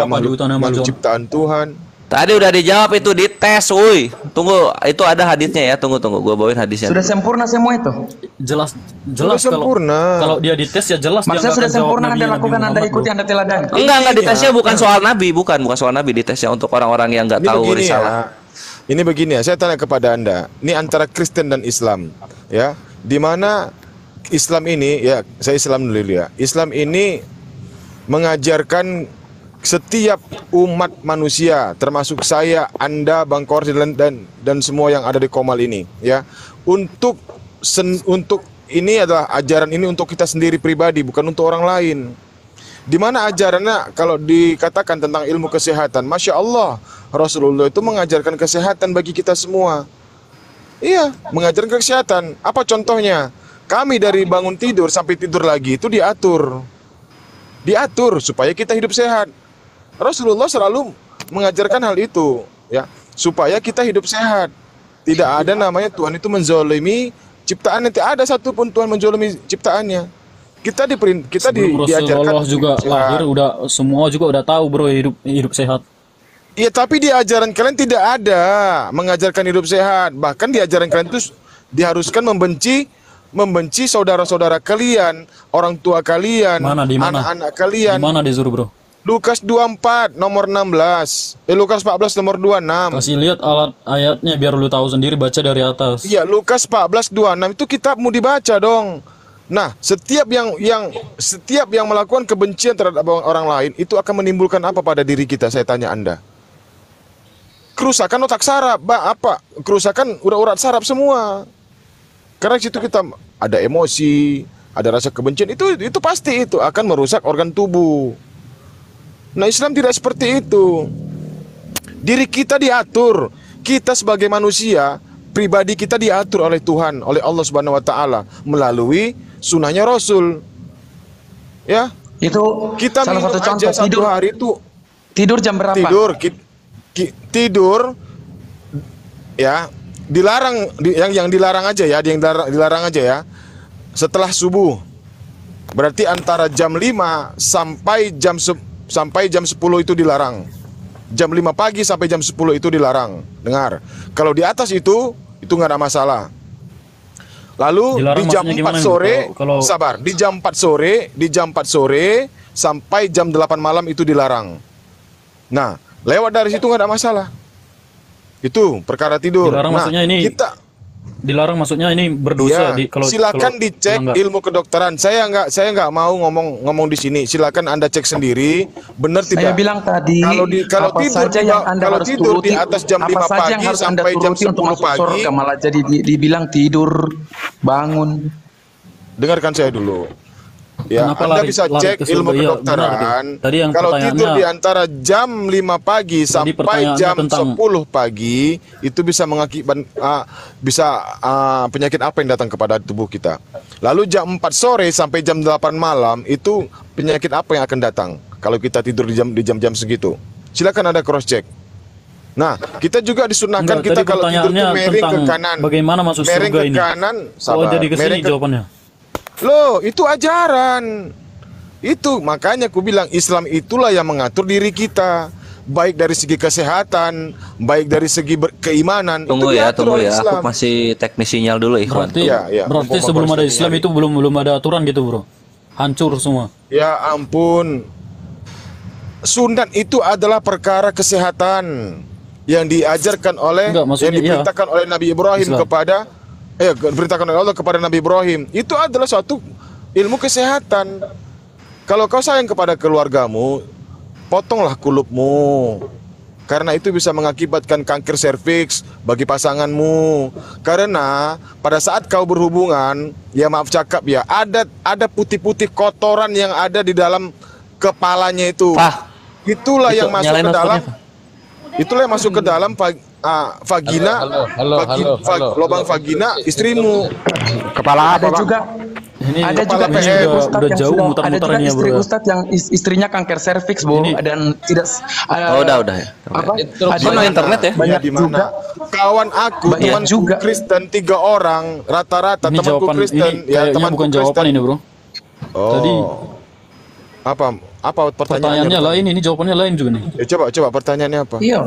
makhluk ciptaan Tuhan. Tadi udah dijawab itu di tes, wuih. Tunggu, itu ada hadisnya ya. Tunggu. Gua bawain hadisnya. Sudah sempurna semua itu. Jelas sempurna. Kalau dia dites ya jelas. Maksudnya sudah sempurna Anda lakukan, Anda ikuti, Anda teladani. Enggak ditesnya bukan soal Nabi, bukan soal Nabi, ditesnya untuk orang-orang yang nggak tahu risalah. Ini begini ya, saya tanya kepada Anda. Ini antara Kristen dan Islam, ya. Di mana Islam ini, ya, saya Islam dulu ya. Islam ini mengajarkan setiap umat manusia, termasuk saya, Anda, Bang Kor dan semua yang ada di Komal ini, ya, untuk ini adalah ajaran ini untuk kita sendiri pribadi, bukan untuk orang lain. Di mana ajarannya kalau dikatakan tentang ilmu kesehatan, Masya Allah, Rasulullah itu mengajarkan kesehatan bagi kita semua. Iya, mengajarkan kesehatan. Apa contohnya? Kami dari bangun tidur sampai tidur lagi itu diatur. Diatur supaya kita hidup sehat. Rasulullah selalu mengajarkan hal itu, ya, supaya kita hidup sehat. Tidak ada namanya Tuhan itu menzolimi ciptaannya. Tidak ada satupun Tuhan menzolimi ciptaannya. Kita diajarkan Rasulullah juga lahir udah semua juga udah tahu bro hidup sehat. Iya, tapi di ajaran kalian tidak ada mengajarkan hidup sehat. Bahkan di ajaran kalian itu diharuskan membenci saudara-saudara kalian, orang tua kalian, anak-anak kalian. Di mana disuruh bro? Lukas 24 nomor 16. Lukas 14 nomor 26. Kasih lihat ayatnya biar lu tahu sendiri, baca dari atas. Iya, Lukas 14 26 itu kitabmu dibaca dong. Nah, setiap yang melakukan kebencian terhadap orang lain itu akan menimbulkan apa pada diri kita? Saya tanya Anda. Kerusakan otak saraf, apa? Kerusakan urat-urat saraf semua. Karena situ kita ada emosi, ada rasa kebencian, itu pasti itu akan merusak organ tubuh. Nah, Islam tidak seperti itu. Diri kita diatur. Kita sebagai manusia, pribadi kita diatur oleh Tuhan, oleh Allah Subhanahu wa taala melalui sunnahnya Rasul. Ya. Itu kita salah satu contoh satu hari itu tidur jam berapa? Tidur ya, dilarang yang dilarang aja ya, dilarang aja ya. Setelah subuh. Berarti antara jam 5 sampai jam 10 itu dilarang. Jam 5 pagi sampai jam 10 itu dilarang. Dengar. Kalau di atas itu nggak ada masalah. Lalu dilarang di jam 4 sore, sabar, di jam 4 sore sampai jam 8 malam itu dilarang. Nah, lewat dari situ nggak ada masalah. Itu perkara tidur. Dilarang maksudnya ini dilarang maksudnya ini berdosa. Ya, silakan dicek ilmu kedokteran. Saya nggak mau ngomong di sini. Silakan Anda cek sendiri. Benar tidak? Saya bilang tadi kalau tidur di atas jam 5 pagi sampai jam 10 pagi malah jadi dibilang tidur bangun. Dengarkan saya dulu. Ya, kenapa Anda bisa cek ilmu kedokteran. Kalau tidur di antara jam 5 pagi sampai jam 10 pagi itu bisa mengakibatkan penyakit apa yang datang kepada tubuh kita. Lalu jam 4 sore sampai jam 8 malam itu penyakit apa yang akan datang kalau kita tidur di jam-jam segitu. Silakan Anda cross check. Nah, kita juga disunahkan kita kalau tidur itu miring ke kanan. Bagaimana masuk surga ini? Miring ke kanan, sabar. Jadi kesini jawabannya. Loh, itu ajaran. Itu makanya aku bilang Islam itulah yang mengatur diri kita, baik dari segi kesehatan, baik dari segi keimanan. Tunggu ya, aku masih teknis sinyal dulu, Ikhwan. Berarti sebelum ada Islam itu belum ada aturan gitu, bro. Hancur semua. Ya ampun. Sunat itu adalah perkara kesehatan yang diajarkan oleh yang diberitakan oleh Nabi Ibrahim diberitakan oleh Allah kepada Nabi Ibrahim. Itu adalah suatu ilmu kesehatan. Kalau kau sayang kepada keluargamu, potonglah kulupmu. Karena itu bisa mengakibatkan kanker serviks bagi pasanganmu. Karena pada saat kau berhubungan, ya maaf cakap ya, ada putih-putih kotoran yang ada di dalam kepalanya itu. Itulah yang masuk ke dalam. Itulah yang masuk ke dalam vagina, lubang vagina istrimu. Kepala apa, juga ada juga udah jauh muter-muter ini ya, bro. Istri Ustadz yang istrinya kanker serviks, Bu, dan tidak udah ya. Ada internet ya? Banyak juga. Kawan aku, temanku Kristen 3 orang rata-rata temanku Kristen, ya temanku Kristen. Jawaban ini, bro. Tadi apa pertanyaannya lain, ini jawabannya lain juga nih. Coba pertanyaannya apa? Iya,